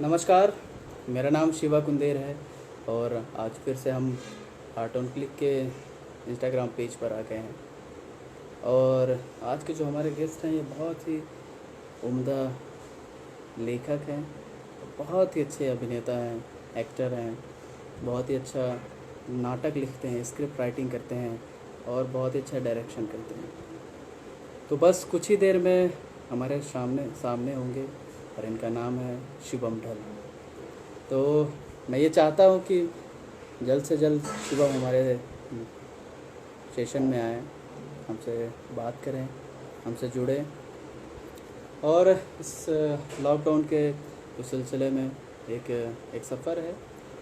नमस्कार। मेरा नाम शिवा कुंदेर है और आज फिर से हम आर्ट ऑन क्लिक के इंस्टाग्राम पेज पर आ गए हैं। और आज के जो हमारे गेस्ट हैं ये बहुत ही उम्दा लेखक हैं, बहुत ही अच्छे अभिनेता हैं, एक्टर हैं, बहुत ही अच्छा नाटक लिखते हैं, स्क्रिप्ट राइटिंग करते हैं और बहुत ही अच्छा डायरेक्शन करते हैं। तो बस कुछ ही देर में हमारे सामने सामने होंगे और इनका नाम है शुभम ढल। तो मैं ये चाहता हूँ कि जल्द से जल्द शुभम हमारे सेशन में आए, हमसे बात करें, हमसे जुड़ें और इस लॉकडाउन के उस सिलसिले में एक एक सफ़र है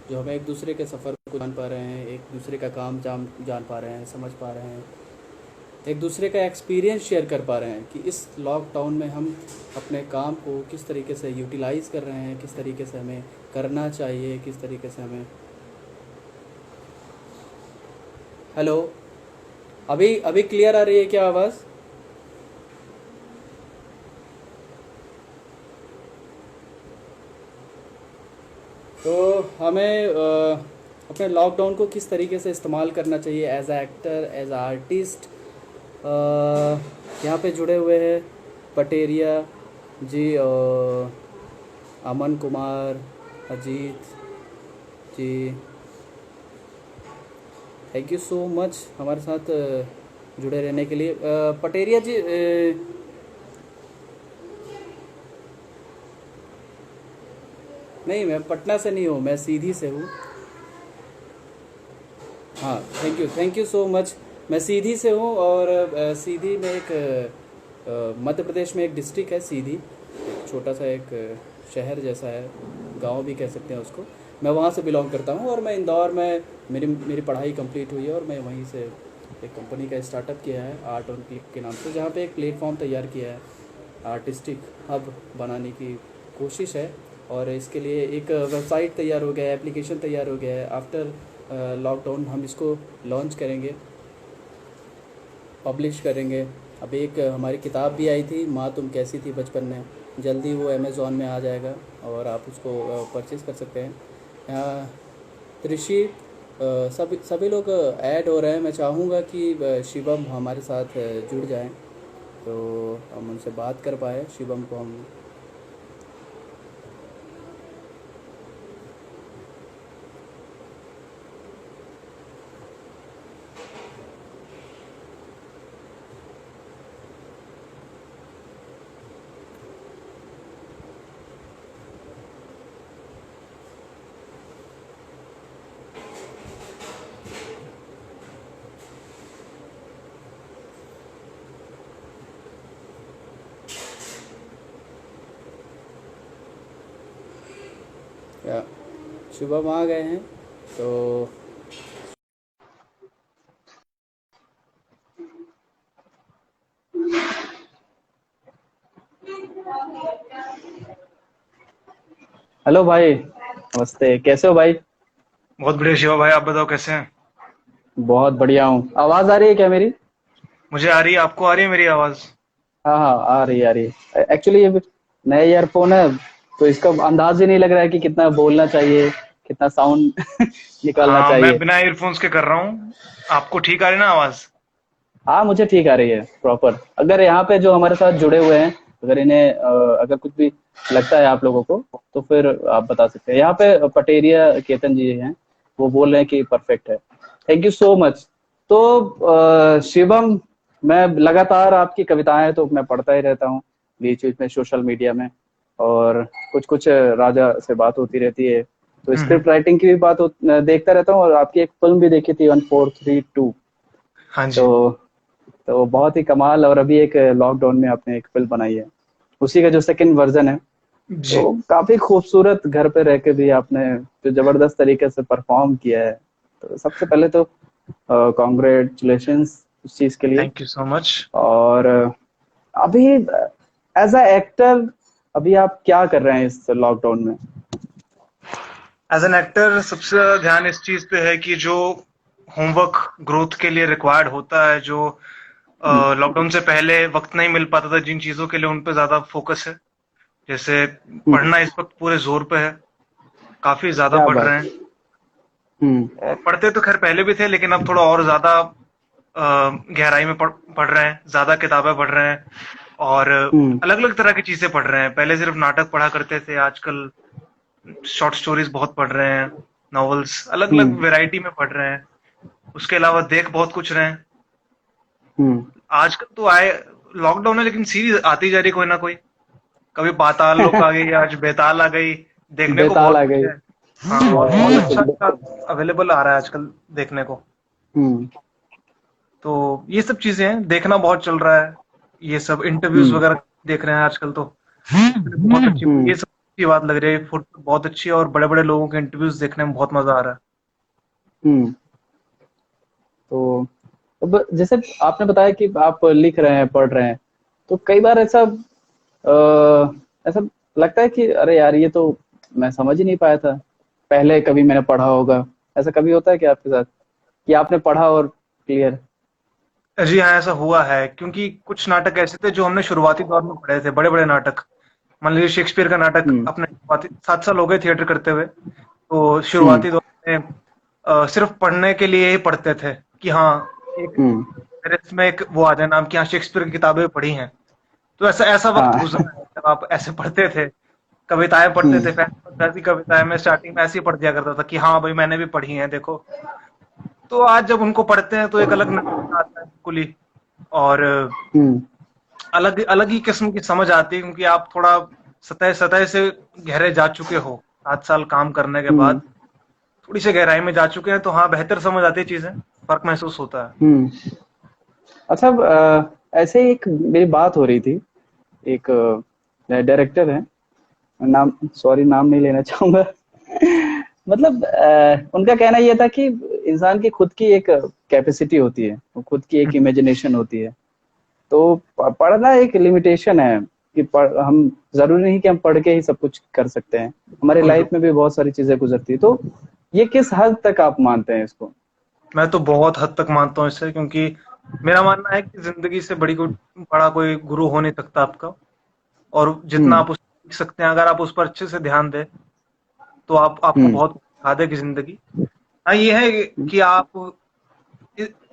जो हम एक दूसरे के सफ़र को जान पा रहे हैं, एक दूसरे का काम जान पा रहे हैं, समझ पा रहे हैं, एक दूसरे का एक्सपीरियंस शेयर कर पा रहे हैं कि इस लॉकडाउन में हम अपने काम को किस तरीके से यूटिलाइज़ कर रहे हैं, किस तरीके से हमें करना चाहिए, किस तरीके से हमें। हेलो, अभी अभी क्लियर आ रही है क्या आवाज़? तो हमें अपने लॉकडाउन को किस तरीके से इस्तेमाल करना चाहिए एज आ एक्टर, एज आ आर्टिस्ट। यहाँ पे जुड़े हुए हैं पटेरिया जी, अमन कुमार, अजीत जी, थैंक यू सो मच हमारे साथ जुड़े रहने के लिए। पटेरिया जी, नहीं, मैं पटना से नहीं हूँ, मैं सीधी से हूँ। हाँ, थैंक यू सो मच। मैं सीधी से हूँ और सीधी में एक मध्य प्रदेश में एक डिस्ट्रिक्ट है सीधी, एक छोटा सा एक शहर जैसा है, गांव भी कह सकते हैं उसको। मैं वहाँ से बिलोंग करता हूँ और मैं इंदौर में मेरी मेरी पढ़ाई कंप्लीट हुई है और मैं वहीं से एक कंपनी का स्टार्टअप किया है आर्ट ऑन क्लिक के नाम से, जहाँ पे एक प्लेटफॉर्म तैयार किया है, आर्टिस्टिक हब बनाने की कोशिश है। और इसके लिए एक वेबसाइट तैयार हो गया है, एप्लीकेशन तैयार हो गया है। आफ्टर लॉकडाउन हम इसको लॉन्च करेंगे, पब्लिश करेंगे। अभी एक हमारी किताब भी आई थी, माँ तुम कैसी थी बचपन में, जल्दी वो अमेज़ॉन में आ जाएगा और आप उसको परचेज़ कर सकते हैं। यहाँ त्रिशी सभी लोग ऐड हो रहे हैं। मैं चाहूँगा कि शिवम हमारे साथ जुड़ जाएं तो हम उनसे बात कर पाए। शिवम को हम या शिवम आ गए हैं तो हेलो भाई, नमस्ते, कैसे हो भाई? बहुत बढ़िया शिवा भाई, आप बताओ कैसे हैं। बहुत बढ़िया हूँ। आवाज़ आ रही है क्या मेरी? मुझे आ रही है, आपको आ रही है मेरी आवाज? हाँ हाँ, आ रही है, आ रही है। एक्चुअली ये नया ईयरफोन है तो इसका अंदाज ही नहीं लग रहा है कि कितना बोलना चाहिए, कितना साउंड निकालना हाँ, मैं चाहिए। बिना ईयरफोन्स के कर रहा हूँ। आपको ठीक आ रही है ना आवाज? हाँ, मुझे ठीक आ रही है प्रॉपर। अगर यहाँ पे जो हमारे साथ जुड़े हुए हैं, अगर इन्हें अगर कुछ भी लगता है आप लोगों को तो फिर आप बता सकते हैं। यहाँ पे पटेरिया केतन जी हैं, वो बोल रहे हैं कि परफेक्ट है। Thank you so much. तो शिवम, मैं लगातार आपकी कविताएं तो मैं पढ़ता ही रहता हूँ बीच बीच में सोशल मीडिया में, और कुछ कुछ राजा से बात होती रहती है, तो हम्म। स्क्रिप्ट राइटिंग की भी देखता रहता हूँ। और आपकी एक फिल्म भी देखी थी 1432। हाँ जी। तो तो बहुत ही कमाल। और अभी एक लॉकडाउन में आपने एक फिल्म बनाई है, उसी का जो सेकंड वर्जन है, जी। तो काफी खूबसूरत। घर पे रह के भी आपने जो जबरदस्त तरीके से परफॉर्म किया है, तो सबसे पहले तो कॉन्ग्रेचुलेशंस उस चीज के लिए। Thank you so much. और अभी एज अ एक्टर अभी आप क्या कर रहे हैं इस लॉकडाउन में? एज एन एक्टर सबसे ज्यादा ध्यान इस चीज पे है कि जो होमवर्क ग्रोथ के लिए रिक्वायर्ड होता है, जो हम्म, लॉकडाउन से पहले वक्त नहीं मिल पाता था जिन चीजों के लिए, उन पे ज्यादा फोकस है। जैसे हम्म, पढ़ना इस वक्त पूरे जोर पे है, काफी ज्यादा क्या पढ़ रहे बात। हैं। हम्म। और पढ़ते तो खैर पहले भी थे, लेकिन अब थोड़ा और ज्यादा गहराई में पढ़ रहे हैं, ज्यादा किताबें पढ़ रहे हैं, और हम्म। अलग अलग तरह की चीजें पढ़ रहे हैं। पहले सिर्फ नाटक पढ़ा करते थे, आजकल शॉर्ट स्टोरीज बहुत पढ़ रहे हैं, नॉवेल्स, अलग अलग हम्म। वैरायटी में पढ़ रहे हैं। उसके अलावा देख बहुत कुछ रहे हैं। हम्म। आजकल तो आए, लॉकडाउन है लेकिन सीरीज आती जा रही कोई ना कोई। कभी पाताल लोक आ गई, आज बेताल आ गई। देखने को बेताल बहुत आ कुछ गई। है। हाँ, और बहुत अच्छा अच्छा बिल्कुल। अवेलेबल आ रहा है आजकल देखने को। हम्म। तो ये सब चीजें हैं, देखना बहुत चल रहा है। ये सब इंटरव्यूज हम्म। वगैरह देख रहे हैं आजकल तो। बहुत अच्छी, हम्म। ये सब अच्छी बात लग रही है, फोटो बहुत अच्छी है, और बड़े बड़े लोगों के इंटरव्यूज देखने में बहुत मजा आ रहा है। हम्म। तो अब जैसे आपने बताया कि आप लिख रहे हैं, पढ़ रहे हैं, तो कई बार ऐसा लगता है कि अरे यार ये तो मैं समझ ही नहीं पाया था, पहले कभी मैंने पढ़ा होगा। ऐसा कभी होता है कि आपके साथ कि आपने पढ़ा और क्लियर? जी हाँ, ऐसा हुआ है, क्योंकि कुछ नाटक ऐसे थे जो हमने शुरुआती दौर में पढ़े थे, बड़े बड़े नाटक। मान लीजिए शेक्सपियर का नाटक, हम्म। अपने शुरुआती 7 साल हो गए थिएटर करते हुए, तो हम्म। शुरुआती दौर में सिर्फ पढ़ने के लिए ही पढ़ते थे कि हाँ, एक हम्म। मेरे इसमें एक वो आ जाए नाम कि हाँ, शेक्सपियर की किताबें पढ़ी हैं। तो ऐसा ऐसा वक्त हाँ। गुजरा है जब आप ऐसे पढ़ते थे, कविताएं पढ़ते थे। हम्म। फैंसी कविताएं मैं स्टार्टिंग में ऐसे ही पढ़ दिया करता था कि हाँ भाई, मैंने भी पढ़ी हैं, देखो। तो आज जब उनको पढ़ते हैं तो एक अलग नजरिया आता है बिल्कुल ही, और हम्म। अलग अलग ही किस्म की समझ आती है, क्योंकि आप थोड़ा सतह सतह से गहरे जा चुके हो। 7 साल काम करने के हम्म। बाद थोड़ी सी गहराई में जा चुके हैं, तो हाँ, बेहतर समझ आती है चीजें, फर्क महसूस होता है। हम्म। अच्छा, ऐसे ही एक मेरी बात हो रही थी, एक डायरेक्टर है, नाम सॉरी नाम नहीं लेना चाहूंगा। मतलब उनका कहना ये था कि इंसान की खुद की एक कैपेसिटी होती है, खुद की एक इमेजिनेशन होती है। तो पढ़ना एक लिमिटेशन है कि हम जरूरी नहीं कि हम पढ़ के ही सब कुछ कर सकते हैं, हमारी बिल्कुल। लाइफ में भी बहुत सारी चीजें गुजरती है। तो ये किस हद तक आप मानते हैं इसको? मैं तो बहुत हद तक मानता हूँ इससे, क्योंकि मेरा मानना है कि जिंदगी से बड़ा कोई गुरु हो नहीं सकता आपका। और जितना हम्म। आप उससे सीख सकते हैं, अगर आप उस पर अच्छे से ध्यान दें, तो आपको हम्म। बहुत सिखा देगी जिंदगी। हाँ, ये है कि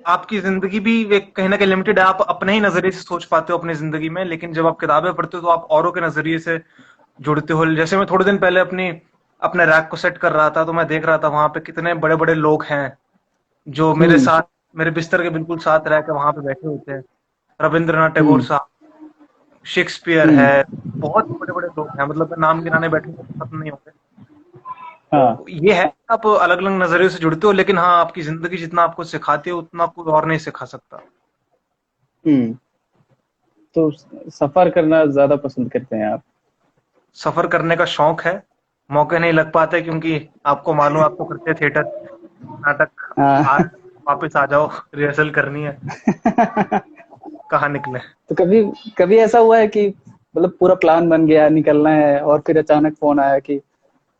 आपकी जिंदगी भी एक कहीं ना कहीं लिमिटेड है। आप अपने ही नजरिए से सोच पाते हो अपनी जिंदगी में, लेकिन जब आप किताबें पढ़ते हो तो आप औरों के नजरिए से जुड़ते हो। जैसे मैं थोड़े दिन पहले अपने रैक को सेट कर रहा था, तो मैं देख रहा था वहां पे कितने बड़े बड़े लोग हैं जो मेरे हम्म। साथ, मेरे बिस्तर के बिल्कुल साथ रह के वहां पे बैठे होते हैं। रविंद्रनाथ टैगोर हम्म। साहब, शेक्सपियर है, हम्म। बहुत बड़े बड़े लोग हैं, मतलब मैं नाम गिनाने बैठूंगा तो खत्म नहीं होंगे। हाँ। तो ये है, आप अलग अलग नजरिए से जुड़ते हो, लेकिन हाँ, आपकी जिंदगी जितना आपको सिखाती है उतना कोई और नहीं सिखा सकता। हम्म। तो सफर करना ज्यादा पसंद करते हैं आप? सफर करने का शौक है, मौके नहीं लग पाते, क्योंकि आपको मालूम है, आप तो करते थिएटर, नाटक। आज हाँ। वापस आ जाओ, रिहर्सल करनी है, कहाँ निकले। तो कभी कभी ऐसा हुआ है कि मतलब पूरा प्लान बन गया, निकलना है, और फिर अचानक फोन आया कि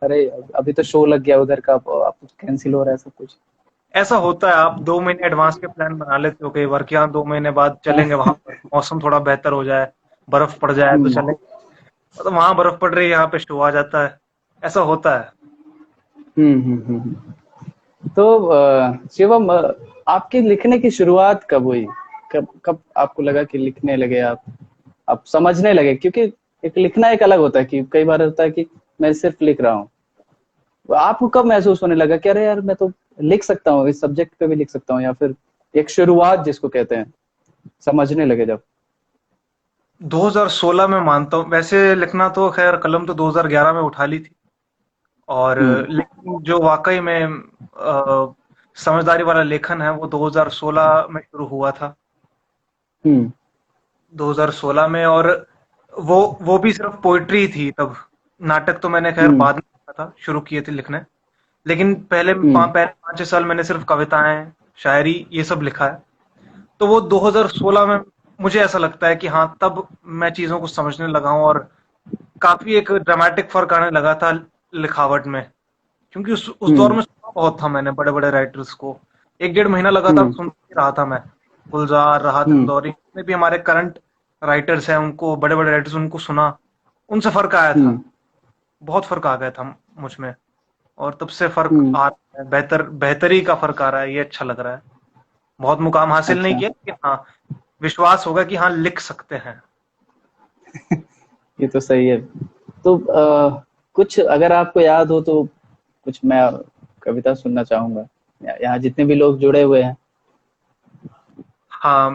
अरे अभी तो शो लग गया उधर का, आप कैंसिल हो रहा है सब कुछ? ऐसा होता है, आप 2 महीने एडवांस के प्लान बना लेते हो कई बार कि हाँ, 2 महीने बाद चलेंगे वहां पर, मौसम थोड़ा बेहतर हो जाए, बर्फ पड़ जाए तो हम्म। चलेंगे। तो वहां बर्फ पड़ रही है, यहाँ पे शो आ जाता है। ऐसा होता है। हम्म। तो शिवम, आपकी लिखने की शुरुआत कब हुई? कब कब आपको लगा कि लिखने लगे आप समझने लगे? क्योंकि एक लिखना एक अलग होता है, कि कई बार होता है कि मैं सिर्फ लिख रहा हूँ। आपको कब महसूस होने लगा कि अरे यार मैं तो लिख सकता हूँ, इस सब्जेक्ट पे भी लिख सकता हूँ, या फिर एक शुरुआत जिसको कहते हैं, समझने लगे जब? 2016 में मानता हूँ, वैसे लिखना तो खैर कलम तो 2011 में उठा ली थी। और हम्म। लेकिन जो वाकई में समझदारी वाला लेखन है, वो 2016 में शुरू हुआ था। हम्म। 2016 में, और वो भी सिर्फ पोइट्री थी तब। नाटक तो मैंने खैर हम्म। बाद में लिखा था, शुरू किए थे लिखने। लेकिन हम्म। पहले 5-6 साल मैंने सिर्फ कविताएं, शायरी, ये सब लिखा है। तो वो 2016 में मुझे ऐसा लगता है कि हाँ, तब मैं चीजों को समझने लगा हूँ, और काफी एक ड्रामेटिक फर्क आने लगा था लिखावट में। क्योंकि उस दौर हम्म। में सुना बहुत था मैंने बड़े बड़े राइटर्स को। 1-1.5 महीना लगातार हम्म। सुन ही रहा था मैं। गुलजार, राहत हम्म। इंदौरी, जितने भी हमारे करंट राइटर्स हैं, उनको, बड़े बड़े राइटर्स, उनको सुना। उनसे फर्क आया था, हम्म। बहुत फर्क आ गया था मुझ में। और तब से फर्क हम्म। आ रहा है, बेहतरी का फर्क आ रहा है, ये अच्छा लग रहा है। बहुत मुकाम हासिल नहीं अच्छा। किया, लेकिन हाँ, विश्वास होगा कि हाँ, लिख सकते हैं। ये तो सही है। तो कुछ अगर आपको याद हो तो कुछ मैं कविता सुनना चाहूंगा। यहाँ जितने भी लोग जुड़े हुए हैं। हाँ,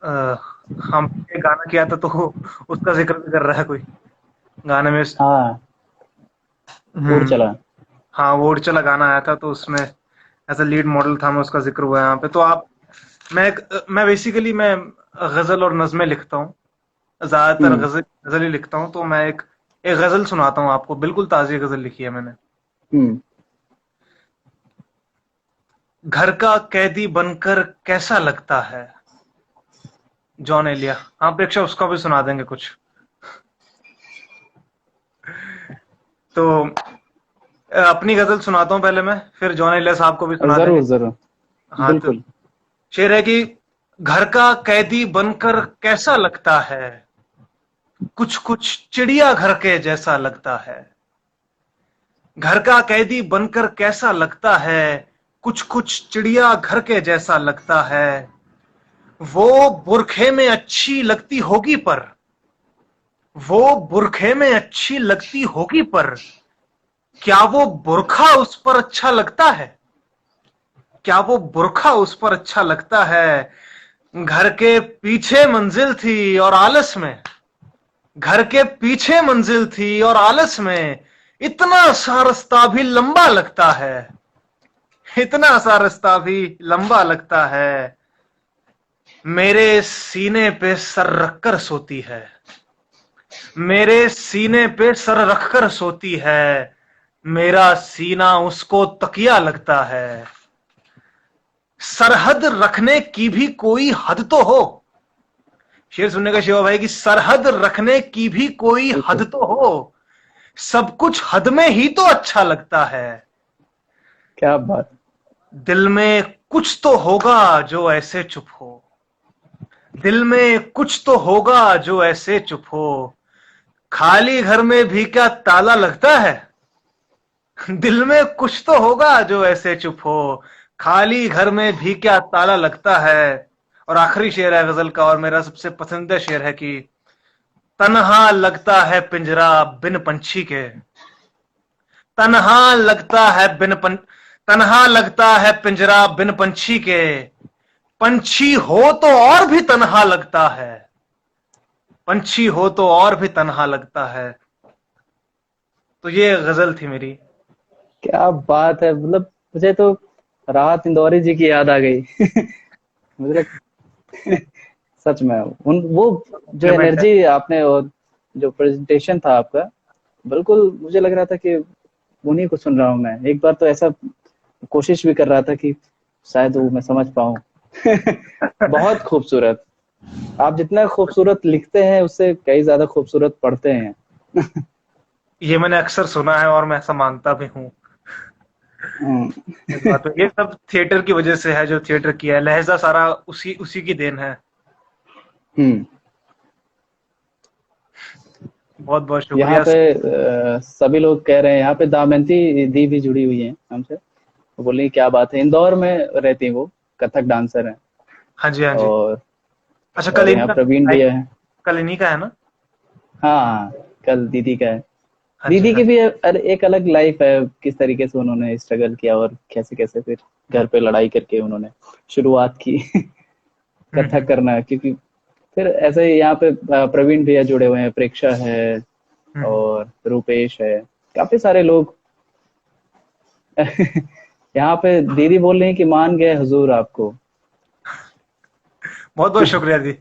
अ, हम एक गाना किया था, तो उसका जिक्र भी कर रहा है कोई गाने में। हाँ, उड़ हम्म। चला। हाँ, वो उड़ चला गाना आया था, तो उसमें एज अ लीड मॉडल था मैं, उसका जिक्र हुआ है यहाँ पे। तो आप, मैं बेसिकली मैं गजल और नज़में लिखता हूँ, ज्यादातर हम्म। गजल गजल ही लिखता हूँ। तो मैं एक एक गजल सुनाता हूँ आपको, बिल्कुल ताजी गजल लिखी है मैंने। हम्म। घर का कैदी बनकर कैसा लगता है, जॉन एलिया। हाँ, प्रेक्षा उसका भी सुना देंगे कुछ। तो अपनी गजल सुनाता हूँ पहले मैं, फिर जॉन एलिया साहब को भी सुना देंगे। जरूर जरूर। हाँ, तो बिल्कुल। शेर है कि घर का कैदी बनकर कैसा लगता है, कुछ कुछ चिड़िया घर के जैसा लगता है। घर का कैदी बनकर कैसा लगता है, कुछ कुछ चिड़िया घर के जैसा लगता है। वो बुरखे में अच्छी लगती होगी पर, वो बुरखे में अच्छी लगती होगी पर, क्या वो बुरखा उस पर अच्छा लगता है, क्या वो बुरखा उस पर अच्छा लगता है। घर के पीछे मंजिल थी और आलस में, घर के पीछे मंजिल थी और आलस में, इतना सा रास्ता भी लंबा लगता है, इतना सा रास्ता भी लंबा लगता है। मेरे सीने पे सर रखकर सोती है, मेरे सीने पे सर रखकर सोती है, मेरा सीना उसको तकिया लगता है। सरहद रखने की भी कोई हद तो हो, शेर सुनने का शिवा भाई, कि सरहद रखने की भी कोई हद बिल्कुल। तो हो, सब कुछ हद में ही तो अच्छा लगता है। क्या बात। दिल में कुछ तो होगा जो ऐसे चुप हो, दिल में कुछ तो होगा जो ऐसे चुप हो, खाली घर में भी क्या ताला लगता है। दिल में कुछ तो होगा जो ऐसे चुप हो, खाली घर में भी क्या ताला लगता है। और आखिरी शेर है गजल का, और मेरा सबसे पसंदीदा शेर है कि तन्हा लगता है पिंजरा बिन पंछी के, तन्हा लगता है तन्हा लगता है पिंजरा बिन पंछी के, पंछी हो तो और भी तन्हा लगता है, पंछी हो तो और भी तन्हा लगता है। तो ये गजल थी मेरी। क्या बात है, मतलब मुझे तो राहत इंदौरी जी की याद आ गई। मुझे सच में उन वो जो कॉम्प्लीमेंट है। एनर्जी आपने और जो प्रेजेंटेशन था आपका, बिल्कुल मुझे लग रहा था कि उन्हीं को सुन रहा हूँ मैं। एक बार तो ऐसा कोशिश भी कर रहा था कि शायद वो मैं समझ पाऊँ। बहुत खूबसूरत। आप जितना खूबसूरत लिखते हैं उससे कई ज्यादा खूबसूरत पढ़ते हैं। ये मैंने अक्सर सुना है और मैं ऐसा मानता भी हूँ हम्म। इस बात पे। ये सब थिएटर की वजह से है, जो थिएटर किया है, लहजा सारा उसी उसी की देन है। हम्म। बहुत बहुत यहाँ शुक्रिया। पे सभी लोग कह रहे हैं, यहाँ पे दामयंती दी भी जुड़ी हुई है हमसे। वो बोली क्या बात है, इंदौर में रहती हैं वो, कथक डांसर हैं। हाँ जी, हाँ जी। और अच्छा, कल और यहाँ इनका, प्रवीण भैया हैं। कल इन्हीं का है ना? हाँ हाँ, कल दीदी का है। हाँ जी, दीदी हाँ की जी। भी एक अलग लाइफ है, किस तरीके से उन्होंने स्ट्रगल किया और कैसे कैसे फिर घर पे लड़ाई करके उन्होंने शुरुआत की। कथक हम्म। करना, क्योंकि फिर ऐसे ही यहाँ पे प्रवीण भैया जुड़े हुए हैं, प्रेक्षा है हम्म। और रूपेश है, काफी सारे लोग। यहाँ पे दीदी बोल रही हैं कि मान गए हुजूर आपको। बहुत बहुत शुक्रिया दी।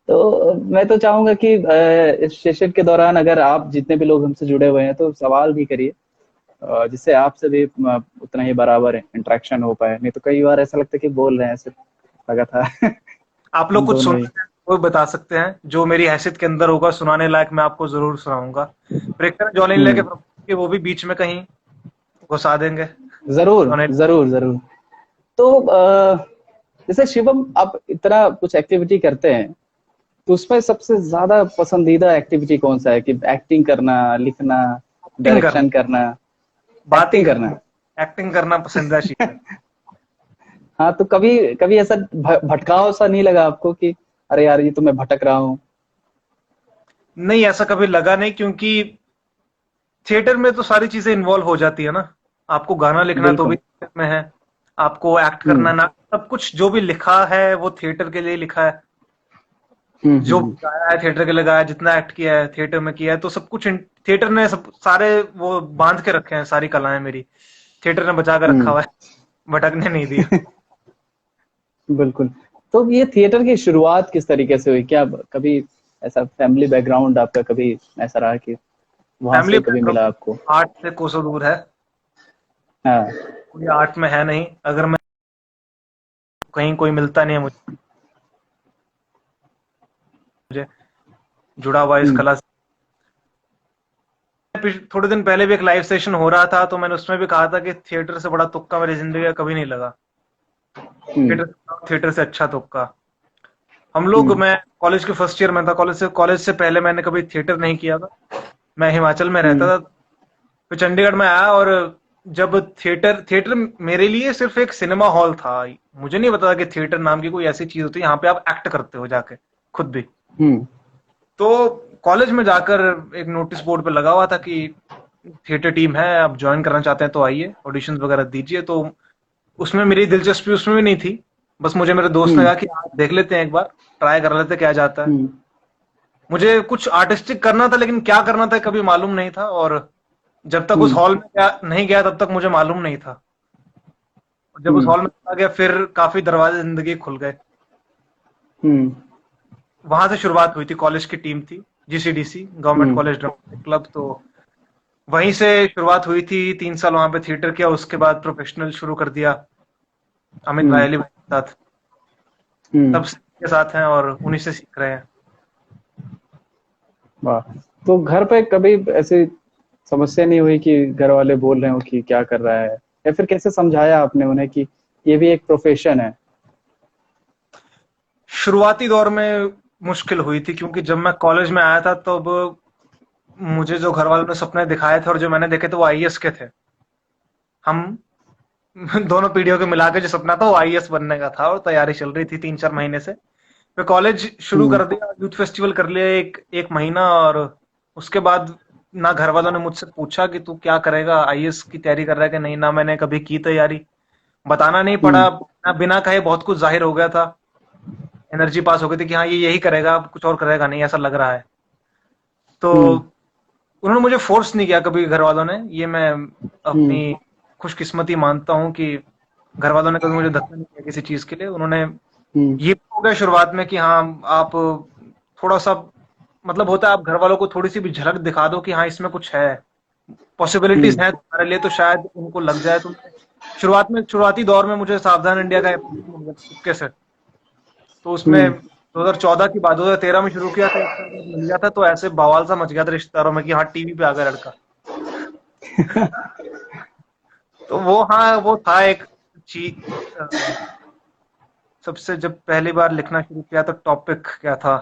तो मैं तो चाहूंगा कि इस सेशन के दौरान अगर आप जितने भी लोग हमसे जुड़े हुए हैं तो सवाल भी करिए, जिससे आपसे भी उतना ही बराबर इंटरेक्शन हो पाए। नहीं तो कई बार ऐसा लगता है कि बोल रहे हैं सिर्फ, लगा था। आप लोग हम कुछ दोनों ही। सुनना है वो बता सकते हैं, जो मेरी हैसियत के अंदर होगा सुनाने लायक, मैं आपको जरूर सुनाऊंगा। प्रेक्षक जॉन एलिया हम्म। के वो भी बीच में कहीं घुसा देंगे। जरूर जॉन एलिया। जरूर जरूर। तो जैसे शिवम आप इतना कुछ एक्टिविटी करते हैं, तो उसमें सबसे ज्यादा पसंदीदा एक्टिविटी कौन सा है कि एक्टिंग करना, लिखना, एक्टिंग करना, डायरेक्शन करना? बात ही एक्टिंग करना। खत्म। एक्टिंग करना पसंदीदा चीज है। हाँ, तो कभी कभी ऐसा भटकाव सा नहीं लगा आपको कि अरे यार ये तो मैं भटक रहा हूँ? नहीं, ऐसा कभी लगा नहीं, क्योंकि थिएटर में तो सारी चीजें इन्वॉल्व हो जाती है ना। आपको गाना लिखना तो भी बिल्कुल। थिएटर में है, आपको एक्ट करना हम्म ना, सब कुछ जो भी लिखा है वो थिएटर के लिए लिखा है। जो हम्म। भी गाया है थिएटर के लिए गाया है, जितना एक्ट किया है थिएटर में किया है, तो सब कुछ थिएटर ने सब सारे वो बांध के रखे हैं, सारी कलाएं मेरी थिएटर ने बचा के रखा हम्म। हुआ है, भटकने नहीं दिया। बिल्कुल। तो ये थिएटर की शुरुआत किस तरीके से हुई? क्या कभी ऐसा फैमिली बैकग्राउंड आपका कभी ऐसा रहा कि वहां फैमिली से कभी बैकग्राउंड मिला आपको? आर्ट से कोसों दूर है, हाँ। कोई आर्ट में है नहीं। अगर मैं कहीं कोई मिलता नहीं है मुझे जुड़ा हुआ इस हम्म कला से। थोड़े दिन पहले भी एक लाइव सेशन हो रहा था, तो मैंने उसमें भी कहा था कि थिएटर से बड़ा तुक्का मेरी जिंदगी का कभी नहीं लगा। हम्म थिएटर से अच्छा तुक्का। हम लोग, हम्म मैं कॉलेज के फर्स्ट ईयर में था, कॉलेज से पहले मैंने कभी थिएटर नहीं किया था। मैं हिमाचल में रहता हम्म था, फिर चंडीगढ़ में आया, और जब थिएटर थिएटर मेरे लिए सिर्फ एक सिनेमा हॉल था। मुझे नहीं पता था कि थिएटर नाम की कोई ऐसी चीज होती है यहाँ पे आप एक्ट करते हो जाके खुद भी। हम्म तो कॉलेज में जाकर एक नोटिस बोर्ड पे लगा हुआ था कि थिएटर टीम है, आप ज्वाइन करना चाहते हैं तो आइए, ऑडिशन वगैरह दीजिए। तो उसमें मेरी दिलचस्पी उसमें भी नहीं थी, बस मुझे मेरे दोस्त ने हम्म कहा कि आप देख लेते हैं, एक बार ट्राई कर लेते हैं क्या जाता है। हम्म मुझे कुछ आर्टिस्टिक करना था, लेकिन क्या करना था कभी मालूम नहीं था, और जब तक उस हम्म हॉल में नहीं गया तब तक मुझे मालूम नहीं था। और जब उस हम्म हॉल में चला गया, फिर काफी दरवाजे जिंदगी खुल गए। हम्म वहां से शुरुआत हुई थी, कॉलेज की टीम थी जीसीडीसी, गवर्नमेंट हम्म कॉलेज ड्रामेटिक क्लब। तो वहीं से शुरुआत हुई थी, 3 साल वहां पे थिएटर किया, उसके बाद प्रोफेशनल शुरू कर दिया अमित हम्म भायली भाई के साथ। हम्म। तब से के साथ हैं और उन्हीं से सीख रहे हैं। वाह। तो घर पे कभी ऐसी समस्या नहीं हुई कि घर वाले बोल रहे हो कि क्या कर रहा है, या फिर कैसे समझाया आपने उन्हें कि ये भी एक प्रोफेशन है? शुरुआती दौर में मुश्किल हुई थी, क्योंकि जब मैं कॉलेज में आया था तब मुझे जो घर वालों ने सपने दिखाए थे और जो मैंने देखे थे वो आईएएस के थे। हम दोनों पीढ़ियों के मिला के जो सपना था वो आईएएस बनने का था, और तैयारी चल रही थी 3-4 महीने से। फिर कॉलेज शुरू हम्म कर दिया, यूथ फेस्टिवल कर लिया एक एक महीना, और उसके बाद ना घर वालों ने मुझसे पूछा कि तू क्या करेगा, आईएएस की तैयारी कर रहा है कि नहीं, ना मैंने कभी की तैयारी। बताना नहीं पड़ा, हम्म ना बिना कहे बहुत कुछ जाहिर हो गया था। एनर्जी पास हो गई थी कि हाँ ये यही करेगा, कुछ और करेगा नहीं, ऐसा लग रहा है। तो हम्म उन्होंने मुझे फोर्स नहीं किया कभी घर वालों ने, ये मैं हम्म अपनी खुशकिस्मती मानता हूँ कि घर वालों ने कभी मुझे धक्का नहीं किया किसी चीज के लिए। उन्होंने हम्म ये हो गया शुरुआत में कि हाँ आप थोड़ा सा, मतलब होता है आप घर वालों को थोड़ी सी भी झलक दिखा दो कि हाँ इसमें कुछ है, पॉसिबिलिटीज हम्म हैं तुम्हारे लिए, तो शायद उनको लग जाए। तो शुरुआती दौर में मुझे सावधान इंडिया का एप्लीकेशन मिल गया चुपके से। तो उसमें हम्म 2014 की बात, 2013 में शुरू किया था, एक साल बाद मिल गया था, तो ऐसे बवाल सा मच गया था रिश्तेदारों में कि हाँ टीवी पे आ गया लड़का। तो वो, हाँ वो था एक चीज। सबसे जब पहली बार लिखना शुरू किया तो टॉपिक क्या था,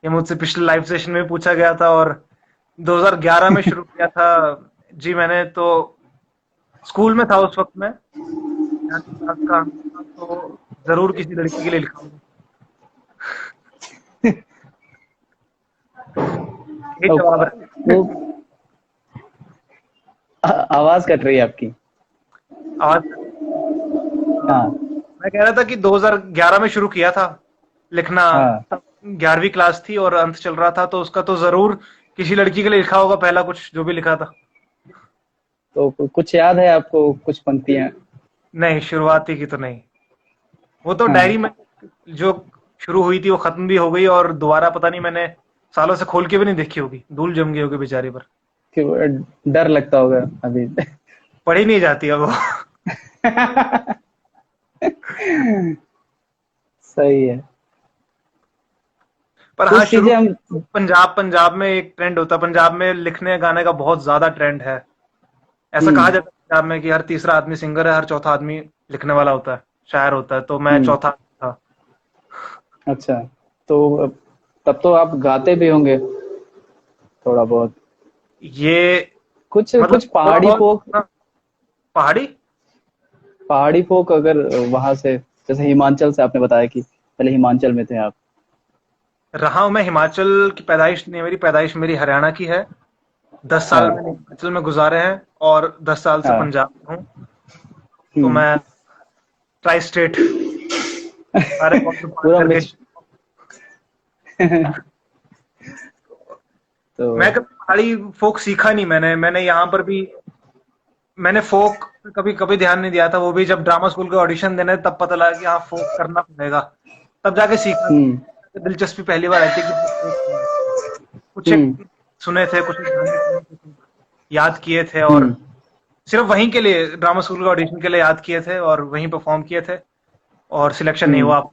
ये मुझसे पिछले लाइव सेशन में पूछा गया था, और 2011 में शुरू किया था। जी मैंने तो स्कूल में था उस वक्त में, 9वीं क्लास का था, तो जरूर किसी लड़की के लिए लिखा होगा, यही तो जवाब है। वो आवाज कट रही है आपकी। आवाज। हाँ मैं कह रहा था कि 2011 में शुरू किया था लिखना, हाँ। तब 11वीं क्लास थी और अंत चल रहा था, तो उसका तो जरूर किसी लड़की के लिए लिखा होगा, पहला कुछ जो भी लिखा था। तो कुछ याद है आपको, कुछ पंक्तियां? नहीं, शुरुआती की तो नहीं। वो तो हाँ। डायरी में जो शुरू हुई थी वो खत्म भी हो गई, और दोबारा पता नहीं, मैंने सालों से खोल के भी नहीं देखी होगी, धूल जम गई होगी बेचारी पर। कि वो डर लगता होगा अभी। पढ़ी नहीं जाती है वो। सही है। पर हाँ, कुछ शुरू चीजें हम। पंजाब में एक ट्रेंड होता है, पंजाब में लिखने गाने का बहुत ज्यादा ट्रेंड है। ऐसा कहा हम्म जाता है पंजाब में कि हर तीसरा आदमी सिंगर है, हर चौथा आदमी लिखने वाला होता है, शायर होता है, तो मैं हम्म। चौथा था। अच्छा। तो तब तो आप गाते भी होंगे थोड़ा बहुत, ये कुछ मतलब कुछ थोड़ा पहाड़ी बहुत फोक। ना, पहाड़ी। पहाड़ी फोक अगर वहां से, जैसे हिमाचल से आपने बताया कि पहले हिमाचल में थे आप। रहा हूं मैं हिमाचल की, पैदाइश नहीं, मेरी पैदाइश मेरी हरियाणा की है। 10 साल मैंने हाँ हिमाचल में गुजारे हैं और 10 साल से हाँ। पंजाब में हूँ। तो हम्म। मैं ट्राई स्टेट, सारे कॉर्नर पार पूरा करके। मिक्स। तो मैं कभी पहाड़ी फोक सीखा नहीं, मैंने यहाँ पर भी, मैंने फोक कभी कभी ध्यान नहीं दिया था, वो भी जब ड्रामा स्कूल के ऑडिशन देने तब पता लगा कि हाँ फोक करना पड़ेगा, तब जाके सीखा। हम्म दिलचस्पी पहली बार आई थी कि folk क्या है। कुछ एक हम्म सुने थे, कुछ एक गाने सुने थे, कुछ याद किए थे, और हम्म सिर्फ वहीं के लिए ड्रामा स्कूल के ऑडिशन के लिए याद किए थे और वहीं परफॉर्म किए थे, और सिलेक्शन नहीं हम्म। हुआ।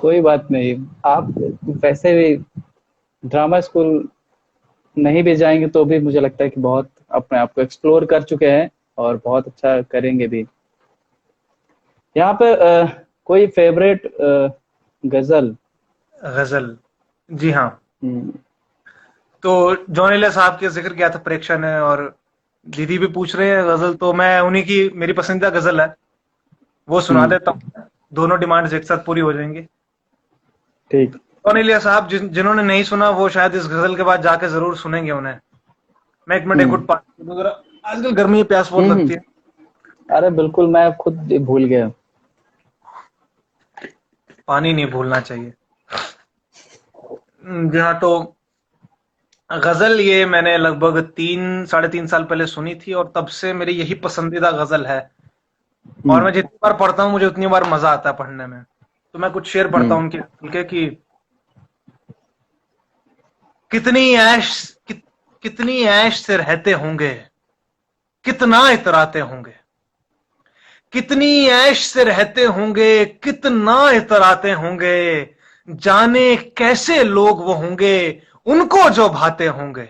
कोई बात नहीं। आप वैसे भी ड्रामा स्कूल नहीं भी जाएंगे तो भी मुझे लगता है कि बहुत अपने आप को एक्सप्लोर कर चुके हैं और बहुत अच्छा करेंगे भी। यहाँ पे कोई फेवरेट गजल? गजल, जी हाँ। हम्म तो जॉन एलिया साहब के जिक्र किया था प्रेक्षा ने, और दीदी भी पूछ रहे हैं गजल, तो मैं उन्हीं की, मेरी पसंदीदा गजल है, वो सुना हम्म। देता हूँ। दोनों डिमांड्स एक साथ पूरी हो जाएंगी। ठीक। जॉन एलिया साहब, जिन्होंने नहीं सुना वो शायद इस गजल के बाद जाके जरूर सुनेंगे उन्हें। मैं एक मिनट एक घुट हम्म पानी पी लूं जरा। आजकल गर्मी में प्यास बहुत लगती हम्म। है। अरे बिल्कुल, मैं खुद भूल गया। पानी नहीं भूलना चाहिए। जी हाँ, तो गजल ये मैंने लगभग 3 साढ़े 3 साल पहले सुनी थी, और तब से मेरी यही पसंदीदा गजल है। और हम्म मैं जितनी बार पढ़ता हूँ मुझे उतनी बार मजा आता है पढ़ने में। तो मैं कुछ शेर पढ़ता हम्म। हूँ उनके कि कितनी ऐश कितनी ऐश से रहते होंगे, कितना इतराते होंगे, कितनी ऐश से रहते होंगे, कितना इतराते होंगे, जाने कैसे लोग वो होंगे, उनको जो भाते होंगे।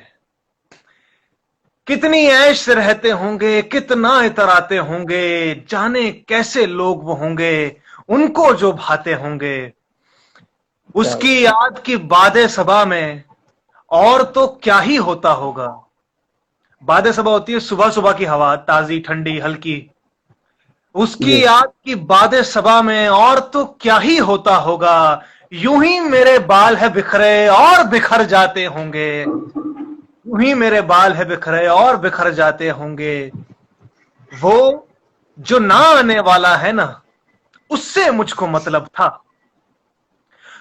कितनी ऐश से रहते होंगे, कितना इतराते होंगे, जाने कैसे लोग वो होंगे, उनको जो भाते होंगे। क्या उसकी याद की बादे सबा में और तो क्या ही होता होगा। बादे सबा होती है सुबह सुबह की हवा, ताजी ठंडी हल्की। उसकी यस। याद की बादे सबा में और तो क्या ही होता होगा। यूं ही मेरे बाल है बिखरे और बिखर जाते होंगे, यूं ही मेरे बाल है बिखरे और बिखर जाते होंगे। वो जो ना आने वाला है ना, उससे मुझको मतलब था।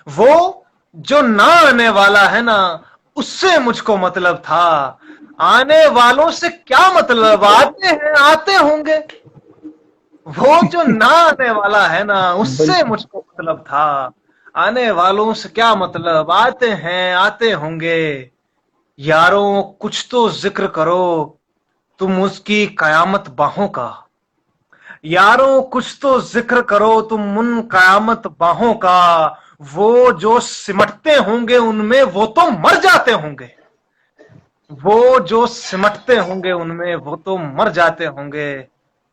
वो जो ना आने वाला है ना, उससे मुझको मतलब था। आने वालों से क्या मतलब, आते हैं आते होंगे। वो जो ना आने वाला है ना, उससे बिल्कुल। मुझको मतलब था। आने वालों से क्या मतलब, आते हैं आते होंगे। यारों कुछ तो जिक्र करो तुम उसकी कयामत बाहों का। यारों कुछ तो जिक्र करो तुम उन कयामत बाहों का। वो जो सिमटते होंगे उनमें वो तो मर जाते होंगे। वो जो सिमटते होंगे उनमें वो तो मर जाते होंगे।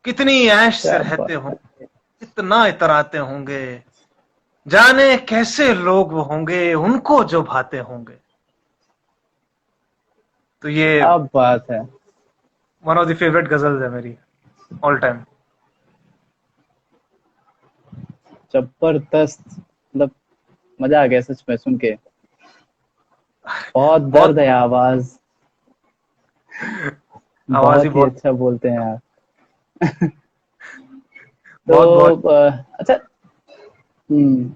कितनी ऐश से क्या रहते बात है। होंगे, कितना इतराते होंगे, जाने कैसे लोग वो होंगे, उनको जो भाते होंगे। तो ये क्या बात है। One of the favourite ghazals है मेरी, ऑल टाइम। जबरदस्त, मतलब मजा आ गया सच में सुन के। बहुत बहुत दर्द है आवाज। आवाज ही बहुत ही बहुत, अच्छा बोलते हैं आप। बहुत बहुत। तो अच्छा। हम्म।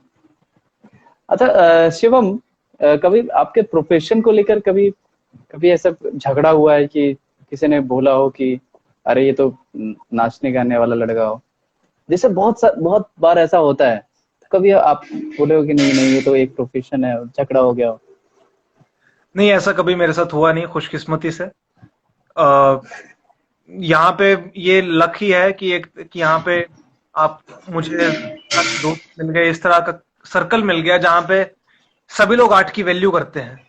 अच्छा, शिवम, कभी आपके प्रोफेशन को लेकर कभी कभी ऐसा झगड़ा हुआ है कि किसी ने बोला हो कि अरे ये तो नाचने गाने वाला लड़का हो? जैसे बहुत बार ऐसा होता है, तो कभी आप बोले हो कि नहीं नहीं ये तो एक प्रोफेशन है, और झगड़ा हो गया हो? नहीं, ऐसा कभी मेरे साथ हुआ नहीं, खुशकिस्मती से। आ, यहाँ पे ये लक ही है कि एक कि यहाँ पे आप, मुझे दोस्त मिल गए, इस तरह का सर्कल मिल गया जहाँ पे सभी लोग आर्ट की वैल्यू करते हैं।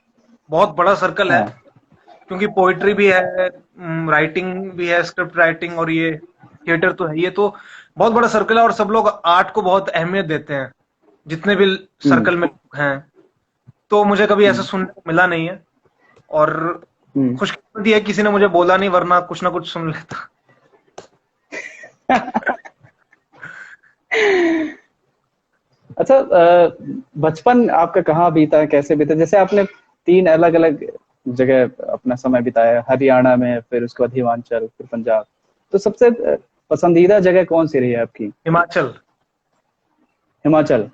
बहुत बड़ा सर्कल है, हाँ। क्योंकि पोइट्री भी है, राइटिंग भी है, स्क्रिप्ट राइटिंग, और ये थिएटर तो है। ये तो बहुत बड़ा सर्कल है और सब लोग आर्ट को बहुत अहमियत देते हैं, जितने भी हम्म। सर्कल में लोग हैं। तो मुझे कभी ऐसा हम्म। सुनने को मिला नहीं है, और हम्म। खुशकिस्मती है किसी ने मुझे बोला नहीं, वरना कुछ ना कुछ सुन लेता। अच्छा, बचपन आपका कहाँ बीता, कैसे बीता? जैसे आपने 3 अलग अलग जगह अपना समय बिताया, हरियाणा में, फिर उसके बाद हिमाचल, फिर पंजाब। तो सबसे पसंदीदा जगह कौन सी रही है आपकी? हिमाचल। हिमाचल।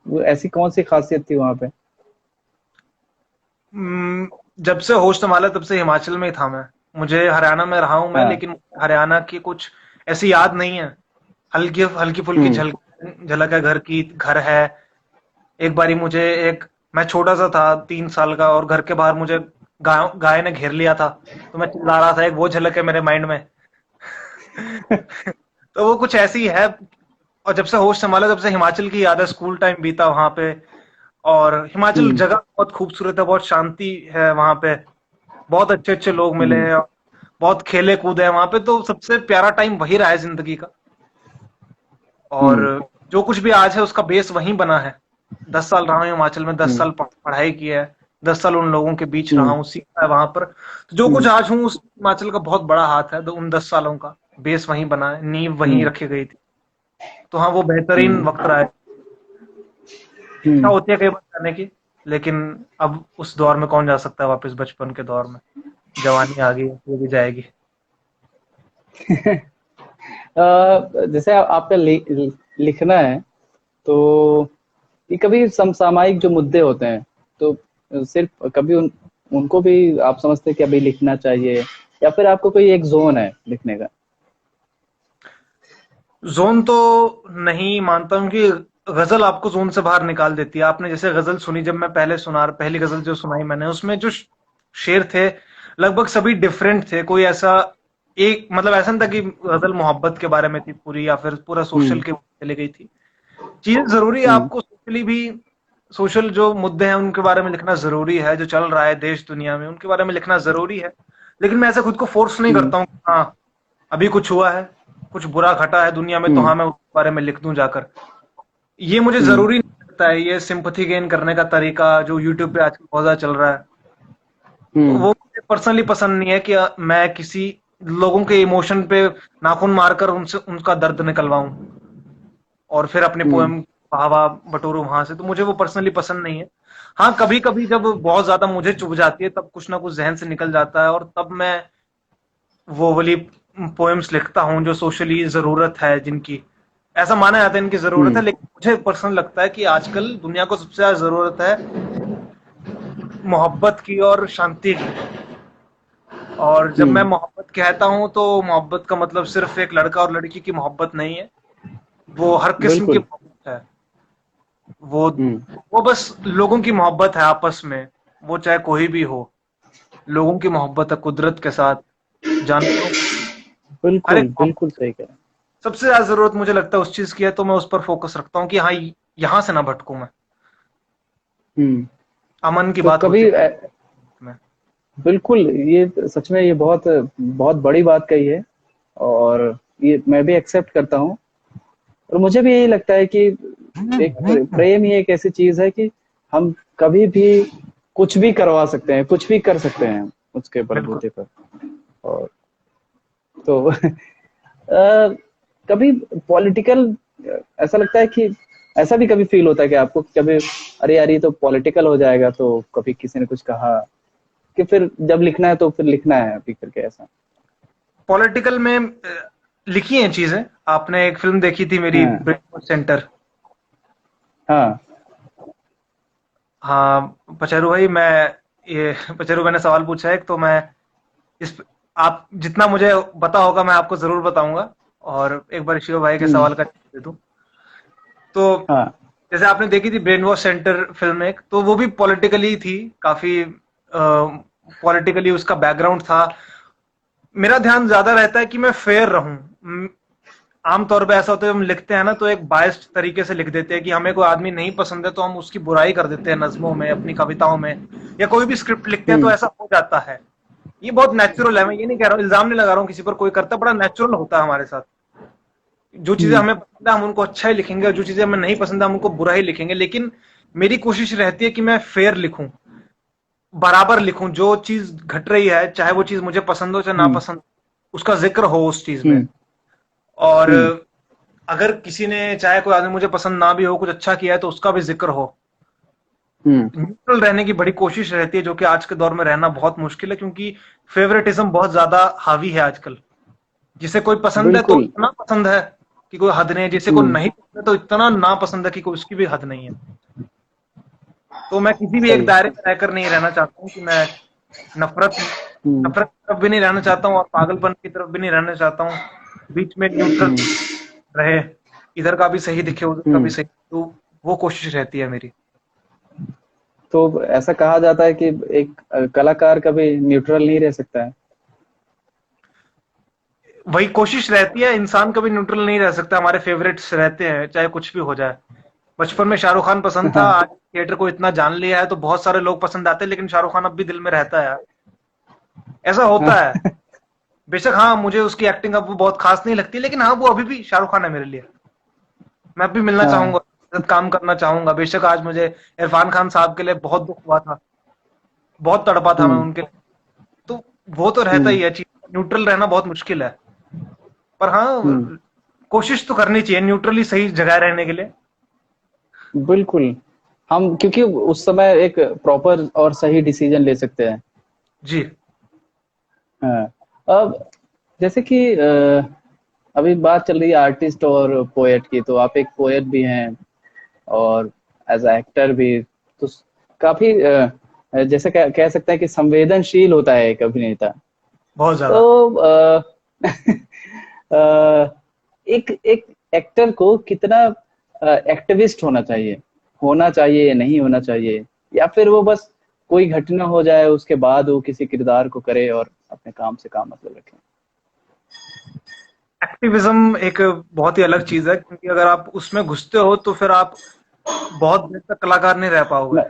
वो ऐसी कौन सी खासियत थी वहां पे? हम्म, जब से होश संभाला तब से हिमाचल में ही था मैं। मुझे हरियाणा में रहा हूं मैं, हाँ। लेकिन हरियाणा की कुछ ऐसी याद नहीं है। हल्की हल्की फुल्की हम्म। झलक झलक है घर की, घर है। एक बारी मुझे एक मैं छोटा सा था, 3 साल का, और घर के बाहर मुझे गाय ने घेर लिया था, तो मैं चिल्ला रहा था, एक वो झलक है मेरे माइंड में। तो वो कुछ ऐसी है। और जब से होश संभाला तब से हिमाचल की याद है, स्कूल टाइम बीता वहां पे। और हिमाचल हम्म। जगह बहुत खूबसूरत है, बहुत शांति है वहां पे, बहुत अच्छे अच्छे लोग मिले हम्म। हैं, बहुत खेले कूदे हैं वहां पे। तो सबसे प्यारा टाइम वही रहा है जिंदगी का। और हम्म। जो कुछ भी आज है उसका बेस वहीं बना है। 10 साल रहा हूँ हिमाचल में, दस हम्म। साल पढ़ाई की है, 10 साल उन लोगों के बीच रहा हम्म। हूँ, सीखा है वहां पर। तो जो कुछ हम्म। आज हूँ उस हिमाचल का बहुत बड़ा हाथ है, तो उन 10 सालों का बेस वहीं बना है, नींव वहीं हम्म। रखी गई थी। तो हाँ, वो बेहतरीन हम्म। वक्त रहा है। इच्छा हम्म। होती है कई बार जाने की, लेकिन अब उस दौर में कौन जा सकता है वापस, बचपन के दौर में। जवानी आ गई, वो भी जाएगी। जैसे आपका लिखना है, तो ये कभी समसामयिक जो मुद्दे होते हैं, तो सिर्फ कभी उनको भी आप समझते हैं कि अभी लिखना चाहिए, या फिर आपको कोई एक जोन है लिखने का? जोन तो नहीं मानता हूँ कि गजल आपको जोन से बाहर निकाल देती है। आपने जैसे गजल सुनी, जब मैं पहली गजल जो सुनाई मैंने, उसमें जो शेर थे लगभग सभी डिफरेंट थे। कोई ऐसा एक मतलब ऐसा नहीं था कि गजल मोहब्बत के बारे में थी पूरी, या फिर पूरा सोशल हम्म। के चले गई थी। चीजें जरूरी है, हम्म। आपको सोशली भी, सोशल जो मुद्दे हैं उनके बारे में लिखना जरूरी है, जो चल रहा है देश दुनिया में उनके बारे में लिखना जरूरी है। लेकिन मैं ऐसे खुद को फोर्स नहीं हम्म। करता हूँ, हाँ अभी कुछ हुआ है, कुछ बुरा घटा है दुनिया में, तो हम्म। हाँ मैं उसके बारे में लिख दूं जाकर। ये मुझे हम्म। जरूरी नहीं लगता है, ये सिंपथी गेन करने का तरीका जो यूट्यूब पे आजकल बहुत ज्यादा चल रहा है, तो हम्म। वो मुझे पर्सनली पसंद नहीं है कि मैं किसी लोगों के इमोशन पे नाखून मारकर उनसे उनका दर्द निकलवाऊं, और फिर अपने हम्म। पोएम भावा बटोरूं वहां से। तो मुझे वो पर्सनली पसंद नहीं है। हाँ, कभी कभी जब बहुत ज्यादा मुझे चुभ जाती है, तब कुछ ना कुछ जहन से निकल जाता है, और तब मैं वो वाली पोएम्स लिखता हूँ जो सोशली जरूरत है, जिनकी ऐसा माना जाता है इनकी जरूरत है। हम्म। लेकिन मुझे पर्सनल लगता है कि आजकल दुनिया को सबसे ज्यादा जरूरत है मोहब्बत की और शांति की। और जब मैं हम्म। मोहब्बत कहता हूं, तो मोहब्बत का मतलब सिर्फ एक लड़का और लड़की की मोहब्बत नहीं है, वो हर किस्म की बिल्कुल। मोहब्बत है। वो हम्म। वो बस लोगों की मोहब्बत है आपस में, वो चाहे कोई भी हो। लोगों की मोहब्बत है कुदरत के साथ, जानवरों, हर एक बिल्कुल, बिल्कुल मोहब्बत। सही कह रहे सबसे ज्यादा जरूरत मुझे लगता है उस चीज की है, तो मैं उस पर फोकस रखता हूँ कि हाँ, यहां से ना भटकूं मैं। हैं। हम्म। अमन की तो बात होती कभी है में। बिल्कुल, ये सच में ये बहुत बहुत बड़ी बात कही है, और ये मैं भी एक्सेप्ट करता हूँ। और मुझे भी यही लगता है कि एक प्रेम ही एक ऐसी चीज है कि हम कभी भी कुछ भी करवा सकते हैं, कुछ भी कर सकते हैं उसके बिल्कुल। बलबूते पर। और तो कभी पॉलिटिकल, ऐसा लगता है कि ऐसा भी कभी फील होता है कि आपको कि कभी, अरे यार ये तो पॉलिटिकल हो जाएगा, तो कभी किसी ने कुछ कहा कि फिर जब लिखना है तो फिर लिखना है अभी करके, ऐसा? पॉलिटिकल में लिखी हैं चीजें। आपने एक फिल्म देखी थी मेरी, हाँ। Brain centre? हाँ। हाँ पचेरू भाई, मैं ये पचेरू मैंने सवाल पूछा है एक, तो मैं इस आप जितना मुझे पता होगा मैं आपको जरूर बताऊंगा, और एक बार शिव भाई के हम्म। सवाल का जवाब दे दूं। तो हाँ। जैसे आपने देखी थी ब्रेन वॉश सेंटर फिल्म एक, तो वो भी पॉलिटिकली थी काफी, पॉलिटिकली उसका बैकग्राउंड था। मेरा ध्यान ज्यादा रहता है कि मैं फेयर रहूं। आमतौर पे ऐसा होता है, हम लिखते हैं ना तो एक बायस्ड तरीके से लिख देते हैं कि हमें कोई आदमी नहीं पसंद है तो हम उसकी बुराई कर देते हैं नज्मों में, अपनी कविताओं में, या कोई भी स्क्रिप्ट लिखते हैं तो हम्म। ऐसा हो जाता है। ये बहुत नेचुरल है, मैं ये नहीं कह रहा हूँ, इल्जाम नहीं लगा रहा हूँ किसी पर, कोई करता, बड़ा नेचुरल होता है हमारे साथ। जो चीजें हम्म। हमें पसंद है हम उनको अच्छा ही लिखेंगे, और जो चीजें हमें नहीं पसंद है हम उनको बुरा ही लिखेंगे। लेकिन मेरी कोशिश रहती है कि मैं फेयर लिखूं, बराबर लिखूं। जो चीज घट रही है, चाहे वो चीज मुझे पसंद हो चाहे ना हम्म। पसंद, उसका जिक्र हो उस चीज में। हम्म। और हम्म। अगर किसी ने, चाहे कोई आदमी मुझे पसंद ना भी हो, कुछ अच्छा किया है तो उसका भी जिक्र हो। हम्म। न्यूट्रल रहने की बड़ी कोशिश रहती है, जो कि आज के दौर में रहना बहुत मुश्किल है, क्योंकि फेवरेटिज्म बहुत ज्यादा हावी है आजकल। जिसे कोई पसंद है तो बिल्कुल। इतना पसंद है कि कोई हद नहीं है, जिसे कोई हम्म। नहीं पसंद है तो इतना ना पसंद है कि कोई उसकी भी हद नहीं है। तो मैं किसी भी एक सही। दायरे में रहकर नहीं रहना चाहता हूँ कि मैं नफरत हम्म। नफरत की तरफ भी नहीं रहना चाहता हूँ और पागलपन की तरफ भी नहीं रहना चाहता हूँ। बीच में न्यूट्रल हम्म। रहे, इधर का भी सही दिखे उधर का भी हम्म। सही, तो वो कोशिश रहती है मेरी। तो ऐसा कहा जाता है कि एक कलाकार कभी न्यूट्रल नहीं रह सकता है। वही कोशिश रहती है, इंसान कभी न्यूट्रल नहीं रह सकता। हमारे फेवरेट्स रहते हैं चाहे कुछ भी हो जाए। बचपन में शाहरुख खान पसंद था, हाँ। आज थिएटर को इतना जान लिया है तो बहुत सारे लोग पसंद आते हैं, लेकिन शाहरुख खान अब भी दिल में रहता है यार। ऐसा होता है। हाँ। बेशक हाँ, मुझे उसकी एक्टिंग अब वो बहुत खास नहीं लगती, लेकिन हाँ वो अभी भी शाहरुख खान है मेरे लिए। मैं भी मिलना चाहूंगा, हाँ। उसके साथ काम करना चाहूंगा। बेशक आज मुझे इरफान खान साहब के लिए बहुत दुख हुआ था, बहुत तड़पा था मैं हम्म। उनके लिए। तो वो तो रहता हम्म। ही है, चीज न्यूट्रल रहना बहुत मुश्किल है। पर हम्म। हाँ, कोशिश तो करनी चाहिए न्यूट्रली सही जगह रहने के लिए। बिल्कुल। हम क्योंकि उस समय एक प्रॉपर और सही डिसीजन ले सकते हैं। जी। हाँ। अब जैसे कि अभी बात चल रही है आर्टिस्ट और पोएट की, तो आप एक पोएट भी हैं और एज एक्टर भी, तो काफी जैसे कह सकते हैं कि संवेदनशील होता है एक अभिनेता। बहुत ज्यादा। तो अ, एक एक एक्टर को कितना एक्टिविस्ट होना चाहिए या नहीं होना चाहिए, या फिर वो बस कोई घटना हो जाए उसके बाद वो किसी किरदार को करे और अपने काम से काम मतलब रखे। एक्टिविज्म एक बहुत ही अलग चीज है, क्योंकि अगर आप उसमें घुसते हो तो फिर आप बहुत देर तक कलाकार नहीं रह पाओगे।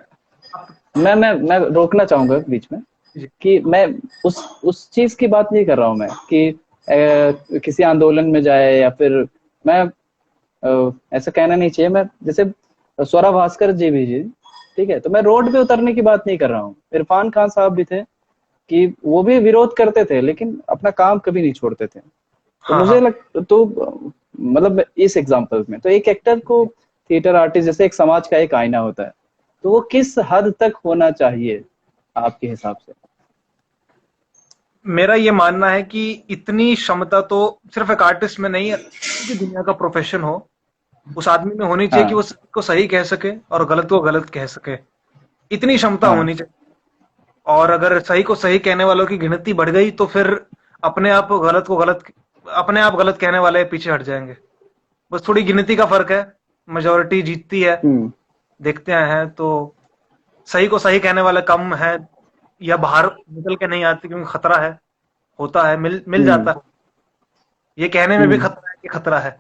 मैं आप, मैं रोकना चाहूंगा बीच में जी। कि मैं उस चीज की बात नहीं कर रहा हूँ मैं कि किसी आंदोलन में जाए या फिर मैं ऐसा कहना नहीं चाहिए। मैं जैसे स्वरा भास्कर जी, ठीक है, तो मैं रोड पे उतरने की बात नहीं कर रहा हूँ। इरफान खान साहब भी थे कि वो भी विरोध करते थे लेकिन अपना काम कभी नहीं छोड़ते थे। तो हाँ हाँ। मुझे लग तो मतलब इस एग्जांपल में तो एक एक्टर को, थिएटर आर्टिस्ट जैसे एक समाज का एक आईना होता है, तो वो किस हद तक होना चाहिए आपके हिसाब से? मेरा ये मानना है कि इतनी क्षमता तो सिर्फ एक आर्टिस्ट में नहीं है, कोई भी दुनिया का प्रोफेशन हो, उस आदमी में होनी चाहिए कि वो हाँ। सही को सही कह सके और गलत को गलत कह सके। इतनी क्षमता हाँ। होनी चाहिए। और अगर सही को सही कहने वालों की गिनती बढ़ गई तो फिर अपने आप गलत को गलत अपने आप गलत कहने वाले पीछे हट जाएंगे। बस थोड़ी गिनती का फर्क है, मेजोरिटी जीतती है, हम्म। देखते हैं तो। सही को सही कहने वाले कम है, या बाहर निकल के नहीं आते क्योंकि खतरा है, होता है, मिल मिल हम्म। जाता है। ये कहने में भी हम्म। खतरा है कि खतरा है।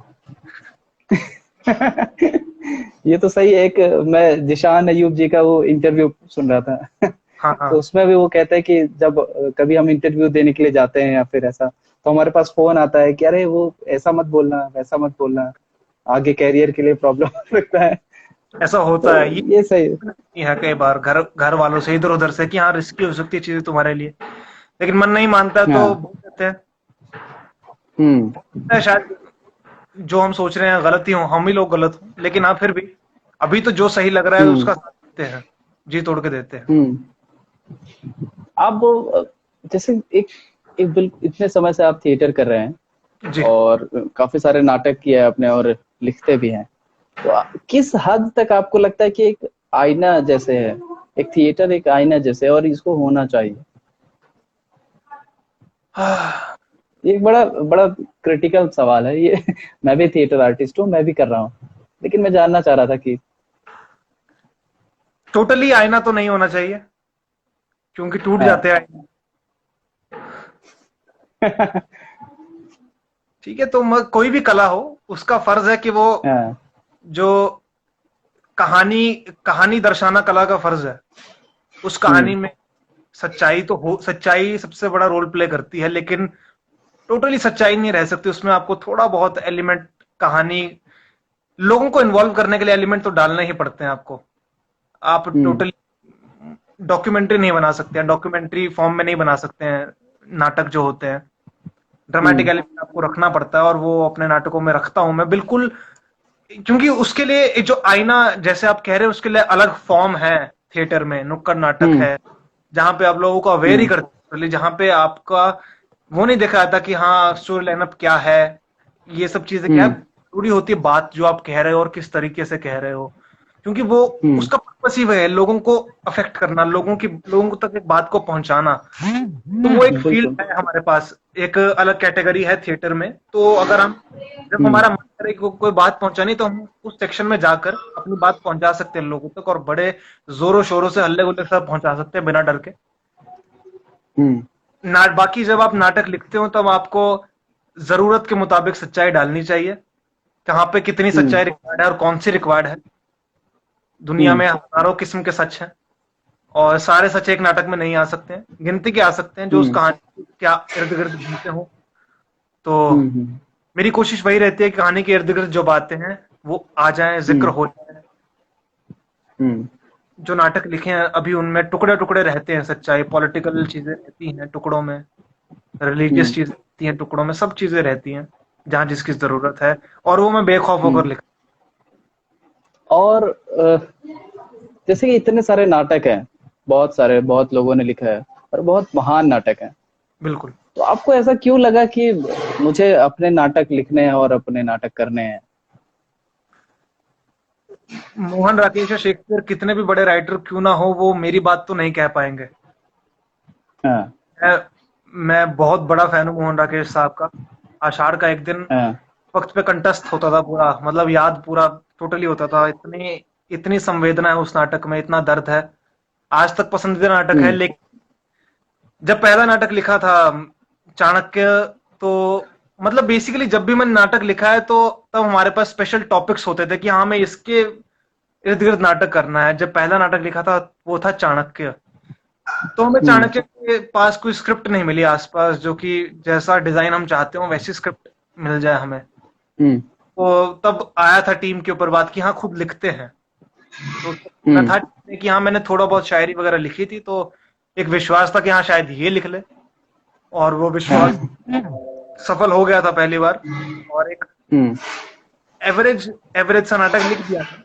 ये तो सही है। एक मैं जिशान अयूब जी का वो इंटरव्यू सुन रहा था। हाँ हाँ। तो उसमें भी वो कहते हैं कि जब कभी हम इंटरव्यू देने के लिए जाते हैं या फिर ऐसा, तो हमारे पास फोन आता है कि अरे वो ऐसा मत बोलना वैसा मत बोलना, आगे कैरियर के लिए प्रॉब्लम हो सकता है। ऐसा होता है, तो ये सही। ये है कई बार घर घर वालों से इधर उधर से कि हाँ रिस्की हो सकती है चीजें तुम्हारे लिए, लेकिन मन नहीं मानता है तो हाँ। बोल देते हैं। हम्म। शायद जो हम सोच रहे हैं गलत ही हो, हम ही लोग गलत हो, लेकिन हाँ फिर भी अभी तो जो सही लग रहा है हम्म। उसका साथ देते हैं, जी तोड़ के देते हैं। हम्म। आप जैसे एक एक इतने समय से आप थिएटर कर रहे हैं जी। और काफी सारे नाटक किए हैं आपने और लिखते भी हैं, तो किस हद तक आपको लगता है कि एक आईना जैसे है, एक थिएटर एक आईना जैसे है और इसको होना चाहिए? हाँ, ये एक बड़ा बड़ा क्रिटिकल सवाल है ये। मैं भी थिएटर आर्टिस्ट हूँ, मैं भी कर रहा हूँ, लेकिन मैं जानना चाह रहा था कि टोटली आईना तो नहीं होना चाहिए, क्योंकि टूट हाँ। जाते हैं आईने। ठीक है, तो कोई भी कला हो, उसका फर्ज है कि वो हाँ। जो कहानी कहानी दर्शाना कला का फर्ज है, उस हम्म। कहानी में सच्चाई तो हो, सच्चाई सबसे बड़ा रोल प्ले करती है, लेकिन टोटली सच्चाई नहीं रह सकती उसमें। आपको थोड़ा बहुत एलिमेंट कहानी, लोगों को इन्वॉल्व करने के लिए एलिमेंट तो डालने ही पड़ते हैं आपको। आप टोटली डॉक्यूमेंट्री नहीं बना सकते हैं, डॉक्यूमेंट्री फॉर्म में नहीं बना सकते हैं नाटक जो होते हैं। ड्रामेटिक एलिमेंट आपको रखना पड़ता है, और वो अपने नाटकों में रखता हूं मैं बिल्कुल, क्योंकि उसके लिए एक जो आईना जैसे आप कह रहे हैं, उसके लिए अलग फॉर्म है थिएटर में, नुक्कड़ नाटक है जहां पे आप लोगों को अवेयर ही करते, जहां पे आपका वो नहीं देखा जाता कि हाँ स्टोरी लाइनअप क्या है, ये सब चीजें क्या है, जरूरी होती है बात जो आप कह रहे हो और किस तरीके से कह रहे हो, क्योंकि वो उसका पर्पस ही वह है, लोगों को अफेक्ट करना, लोगों तक एक बात को पहुंचाना। तो वो एक फील्ड है हमारे पास, एक अलग कैटेगरी है थिएटर में। तो अगर हम जब हमारा मन करे कि कोई बात पहुंचानी, तो हम उस सेक्शन में जाकर अपनी बात पहुंचा सकते हैं लोगों तक, और बड़े जोरों शोरों से हल्ले गुल्ले से पहुंचा सकते हैं बिना डर के। बाकी जब आप नाटक लिखते हो तब आपको जरूरत के मुताबिक सच्चाई डालनी चाहिए, कहाँ पे कितनी सच्चाई रिक्वायर्ड है और कौन सी रिक्वायर्ड है। दुनिया में हजारों किस्म के सच हैं, और सारे सच एक नाटक में नहीं आ सकते हैं, गिनती के आ सकते हैं जो उस कहानी क्या इर्द गिर्द घूमते हो। तो मेरी कोशिश वही रहती है कि कहानी के इर्द गिर्द जो बातें हैं वो आ जाएं, जिक्र हो जाए। जो नाटक लिखे हैं अभी उनमें टुकड़े टुकड़े रहते हैं सच्चाई, पॉलिटिकल चीजें रहती हैं टुकड़ों में, रिलीजियस चीजें रहती हैं टुकड़ों में, सब चीजें रहती हैं जहां जिसकी जरूरत है, और वो मैं बेखौफ होकर लिखता। और जैसे कि इतने सारे नाटक हैं, बहुत सारे, बहुत लोगों ने लिखा है और बहुत महान नाटक है, बिल्कुल। तो आपको ऐसा क्यों लगा कि मुझे अपने नाटक लिखने हैं और अपने नाटक करने हैं? मोहन राकेश या शेक्सपियर कितने भी बड़े राइटर क्यों ना हो, वो मेरी बात तो नहीं कह पाएंगे। मैं बहुत बड़ा फैन हूँ मोहन राकेश साहब का। आषाढ़ का एक दिन वक्त पे कंटेस्ट होता था पूरा, मतलब याद पूरा टोटली होता था। इतनी संवेदना है उस नाटक में, इतना दर्द है, आज तक पसंदीदा नाटक है। लेकिन जब पहला नाटक लिखा था चाणक्य, तो मतलब बेसिकली जब भी मैंने नाटक लिखा है तो तब हमारे पास स्पेशल टॉपिक्स होते थे कि हाँ हमें इसके इर्द गिर्द नाटक करना है। जब पहला नाटक लिखा था वो था चाणक्य, तो हमें चाणक्य के पास कोई स्क्रिप्ट नहीं मिली आसपास जो कि जैसा डिजाइन हम चाहते हो वैसी स्क्रिप्ट मिल जाए हमें। तो तब आया था टीम के ऊपर बात कि हाँ खुद लिखते हैं। तो मैं था कि हाँ मैंने थोड़ा बहुत शायरी वगैरह लिखी थी, तो एक विश्वास था कि हाँ शायद ये लिख ले, और वो विश्वास सफल हो गया था पहली बार। और एक एवरेज सा नाटक लिख दिया था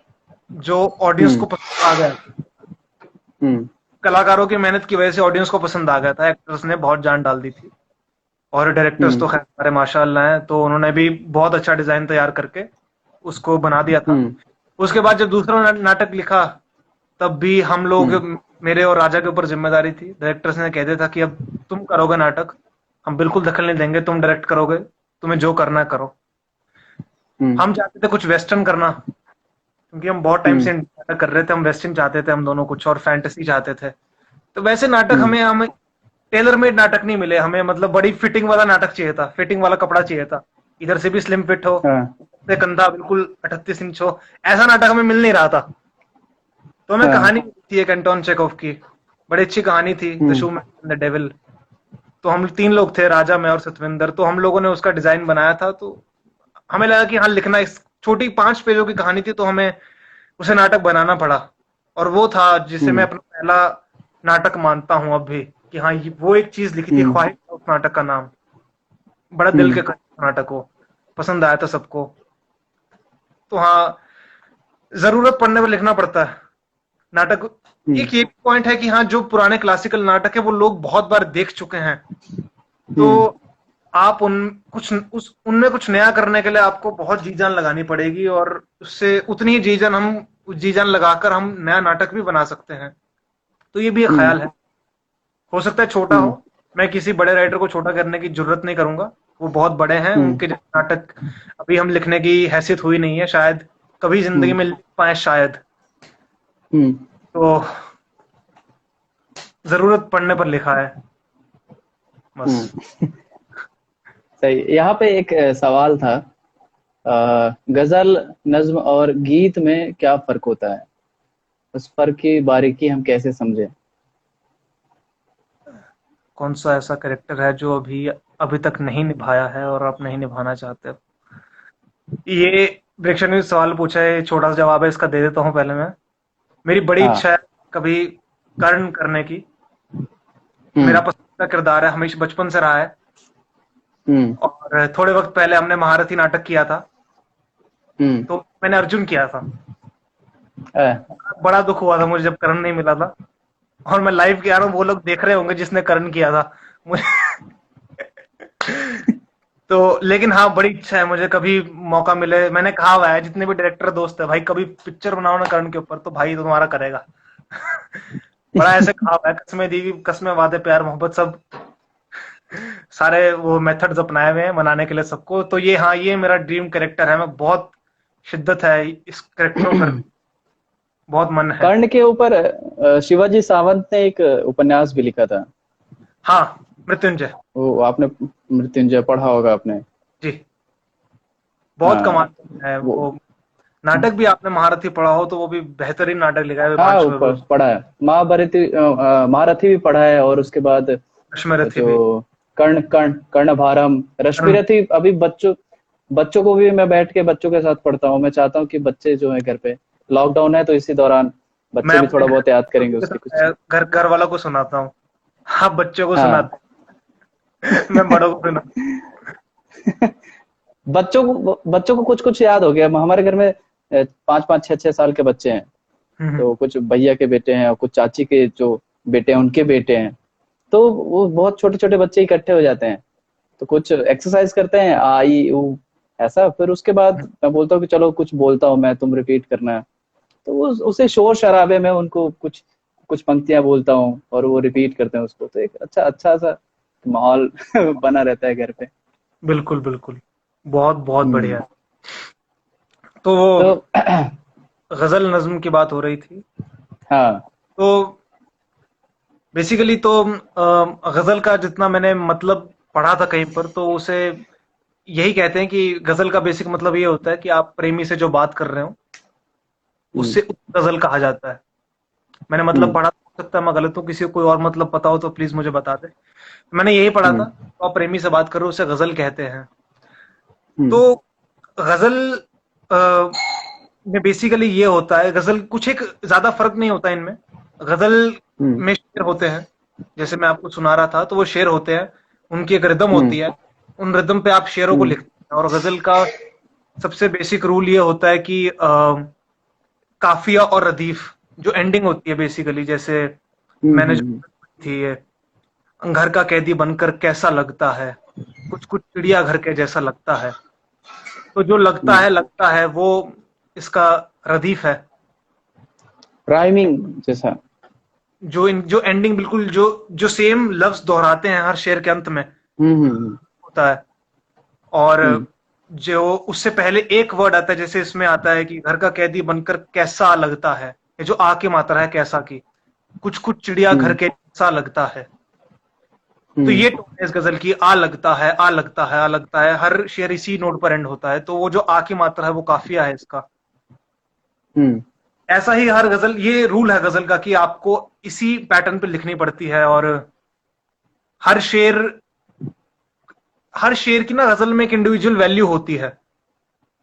जो ऑडियंस को पसंद आ गया। कलाकारों की मेहनत की वजह से ऑडियंस को पसंद आ गया था। एक्टर्स ने बहुत जान डाल दी थी, और डायरेक्टर्स तो खैर हमारे माशाल्लाह हैं, तो उन्होंने भी बहुत अच्छा डिजाइन तैयार करके उसको बना दिया था। उसके बाद जब दूसरा नाटक लिखा तब भी हम लोग, मेरे और राजा के ऊपर जिम्मेदारी थी। डायरेक्टर्स ने कह दिया था कि अब तुम करोगे नाटक, हम बिल्कुल दखल नहीं देंगे, तुम डायरेक्ट करोगे, तुम्हें जो करना है करो। हम चाहते थे कुछ वेस्टर्न करना, क्योंकि हम बहुत टाइम से नाटक कर रहे थे। हम वेस्टर्न चाहते थे हम दोनों कुछ, और फैंटेसी चाहते थे। तो वैसे नाटक हमें टेलर मेड नाटक नहीं मिले हमें, मतलब बड़ी फिटिंग वाला नाटक चाहिए था, फिटिंग वाला कपड़ा चाहिए था, इधर से भी स्लिम फिट हो, कंधा बिल्कुल 38 इंच हो, ऐसा नाटक हमें मिल नहीं रहा था। तो हमें कहानी थी एक एंटोन चेखोव की, बड़ी अच्छी कहानी थी, द शूमैन एंड द डेविल। तो हम 3 लोग थे, राजा, मैं और सतविंदर। तो हम लोगों ने उसका डिजाइन बनाया था। तो हमें लगा कि हाँ लिखना, इस छोटी 5 पेजों की कहानी थी, तो हमें उसे नाटक बनाना पड़ा। और वो था जिसे मैं अपना पहला नाटक मानता हूं अब भी, कि हाँ वो एक चीज लिखी थी, ख्वाहिश था उस नाटक का नाम। बड़ा दिल के करीब नाटक हो, पसंद आया था सबको। तो हाँ जरूरत पड़ने पर लिखना पड़ता है नाटक। एक ये पॉइंट है कि हाँ जो पुराने क्लासिकल नाटक है वो लोग बहुत बार देख चुके हैं, तो आप उनमें कुछ नया करने के लिए आपको बहुत जी जान लगानी पड़ेगी, और उससे उतनी ही जी जान लगाकर हम नया नाटक भी बना सकते हैं। तो ये भी एक ख्याल है। हो सकता है छोटा हो, मैं किसी बड़े राइटर को छोटा करने की जरूरत नहीं करूंगा, वो बहुत बड़े हैं, उनके नाटक अभी हम लिखने की हैसियत हुई नहीं है, शायद कभी जिंदगी में लिख पाए शायद। तो जरूरत पड़ने पर लिखा है बस। सही। यहाँ पे एक सवाल था, गजल, नज्म और गीत में क्या फर्क होता है? उस फर्क की बारीकी हम कैसे समझे? कौन सा ऐसा कैरेक्टर है जो अभी तक नहीं निभाया है और आप नहीं निभाना चाहते? ये प्रेक्षक ने सवाल पूछा है, छोटा सा जवाब है इसका, दे देता हूँ पहले मैं। मेरी बड़ी हाँ। इच्छा है कभी कर्ण करने की। मेरा हम्म। पसंदीदा किरदार है, हमेशा बचपन से रहा है। हम्म। और थोड़े वक्त पहले हमने महारथी नाटक किया था, हम्म। तो मैंने अर्जुन किया था। अ, बड़ा दुख हुआ था मुझे जब कर्ण नहीं मिला था, और मैं लाइव कह रहा हूँ, वो लोग देख रहे होंगे जिसने कर्ण किया था मुझे। तो लेकिन हाँ, बड़ी इच्छा है मुझे कभी मौका मिले। मैंने कहा हुआ है जितने भी डायरेक्टर दोस्त है, भाई कभी पिक्चर बनाओ ना कर्ण के ऊपर, तो भाई तो तुम्हारा करेगा। बड़ा ऐसे कहा हुआ है, कसमें दी, कसमें वादे प्यार मोहब्बत सब सारे वो मेथड्स अपनाए हुए हैं मनाने के लिए सबको। तो ये हाँ, ये मेरा ड्रीम कैरेक्टर है। मैं बहुत शिद्दत है इस कैरेक्टर को करने, बहुत मन है। कर्ण के ऊपर शिवाजी सावंत ने एक उपन्यास भी लिखा था। हाँ, मृत्युंजय। वो आपने मृत्युंजय पढ़ा होगा आपने। जी, बहुत कमाल हाँ है वो। वो। नाटक भी आपने महारथी पढ़ा हो तो वो भी बेहतरीन नाटक लिखा है हाँ विभांशु वो वैभव। पढ़ा है, महाभारती महारथी भी पढ़ा है, और उसके बाद अश्वरथी भी। जो कर्ण कर्ण कर्णभारम, कर्ण- रश्मिरथी। अभी बच्चों बच्चों को भी मैं बैठ के बच्चों के साथ पढ़ता हूँ। मैं चाहता हूँ कि बच्चे जो है घर पे, लॉकडाउन है तो इसी दौरान मैं बच्चे भी अपने थोड़ा बहुत याद करेंगे उसके कुछ। घर घर वालों को सुनाता हूँ, हाँ बच्चों को हाँ। सुनाता हूँ। मैं बड़ों को सुना। बच्चों को कुछ कुछ याद हो गया। हमारे घर में 5 5 6 6 साल के बच्चे हैं। हम्म। तो कुछ भैया के बेटे हैं और कुछ चाची के जो बेटे हैं उनके बेटे हैं। तो वो बहुत छोटे छोटे बच्चे इकट्ठे हो जाते हैं, तो कुछ एक्सरसाइज करते हैं, आई ऊ ऐसा। फिर उसके बाद मैं बोलता हूँ कि चलो कुछ बोलता हूँ मैं, तुम रिपीट करना है। तो उसे शोर शराबे में उनको कुछ कुछ पंक्तियां बोलता हूँ और वो रिपीट करते हैं उसको। तो एक अच्छा अच्छा सा माहौल बना रहता है घर पे। बिल्कुल बिल्कुल, बहुत बहुत हम्म। बढ़िया। तो वो तो गजल नज्म की बात हो रही थी। हाँ। तो बेसिकली तो गजल का जितना मैंने मतलब पढ़ा था कहीं पर, तो उसे यही कहते हैं कि गजल का बेसिक मतलब ये होता है कि आप प्रेमी से जो बात कर रहे हो हम्म। उससे गजल कहा जाता है। मैंने मतलब हम्म। पढ़ा, हो सकता है मैं गलत हूँ, किसी को कोई और मतलब पता हो तो प्लीज मुझे बता दे। मैंने यही पढ़ा था, हम्म। तो आप प्रेमी से बात करो उसे गजल कहते हैं। हम्म। तो गजल में बेसिकली ये होता है, गजल कुछ एक ज्यादा फर्क नहीं होता इनमें। गजल हम्म। में शेर होते हैं, जैसे मैं आपको सुना रहा था, तो वो शेर होते हैं, उनकी एक रिदम हम्म। होती है, उन रिदम पे आप शेरों को हम्म। लिखते हैं। और गजल का सबसे बेसिक रूल ये होता है कि काफिया और रदीफ जो एंडिंग होती है बेसिकली, जैसे हम्म। मैंने जो थी ये, घर का कैदी बनकर कैसा लगता है, कुछ कुछ चिड़िया घर के जैसा लगता है। तो जो लगता है वो इसका रदीफ है। राइमिंग जैसा। जो एंडिंग बिल्कुल जो सेम लफ्ज दोहराते हैं हर शेर के अंत में हम्म। हम्म। होता है। और हम्म। जो उससे पहले एक वर्ड आता है, जैसे इसमें आता है कि घर का कैदी बनकर कैसा लगता है, ये जो आ की मात्रा है कैसा की, कुछ कुछ चिड़िया घर हम्म। के जैसा लगता है। तो हम्म। ये टोन है इस गजल की, आ लगता है, आ लगता है, आ लगता है, हर शेर इसी नोट पर एंड होता है। तो वो जो आ की मात्रा है वो काफिया है इसका। हम्म। ऐसा ही हर गजल, ये रूल है गजल का कि आपको इसी पैटर्न पे लिखनी पड़ती है। और हर शेर हर शेर की ना गजल में एक इंडिविजुअल वैल्यू होती है।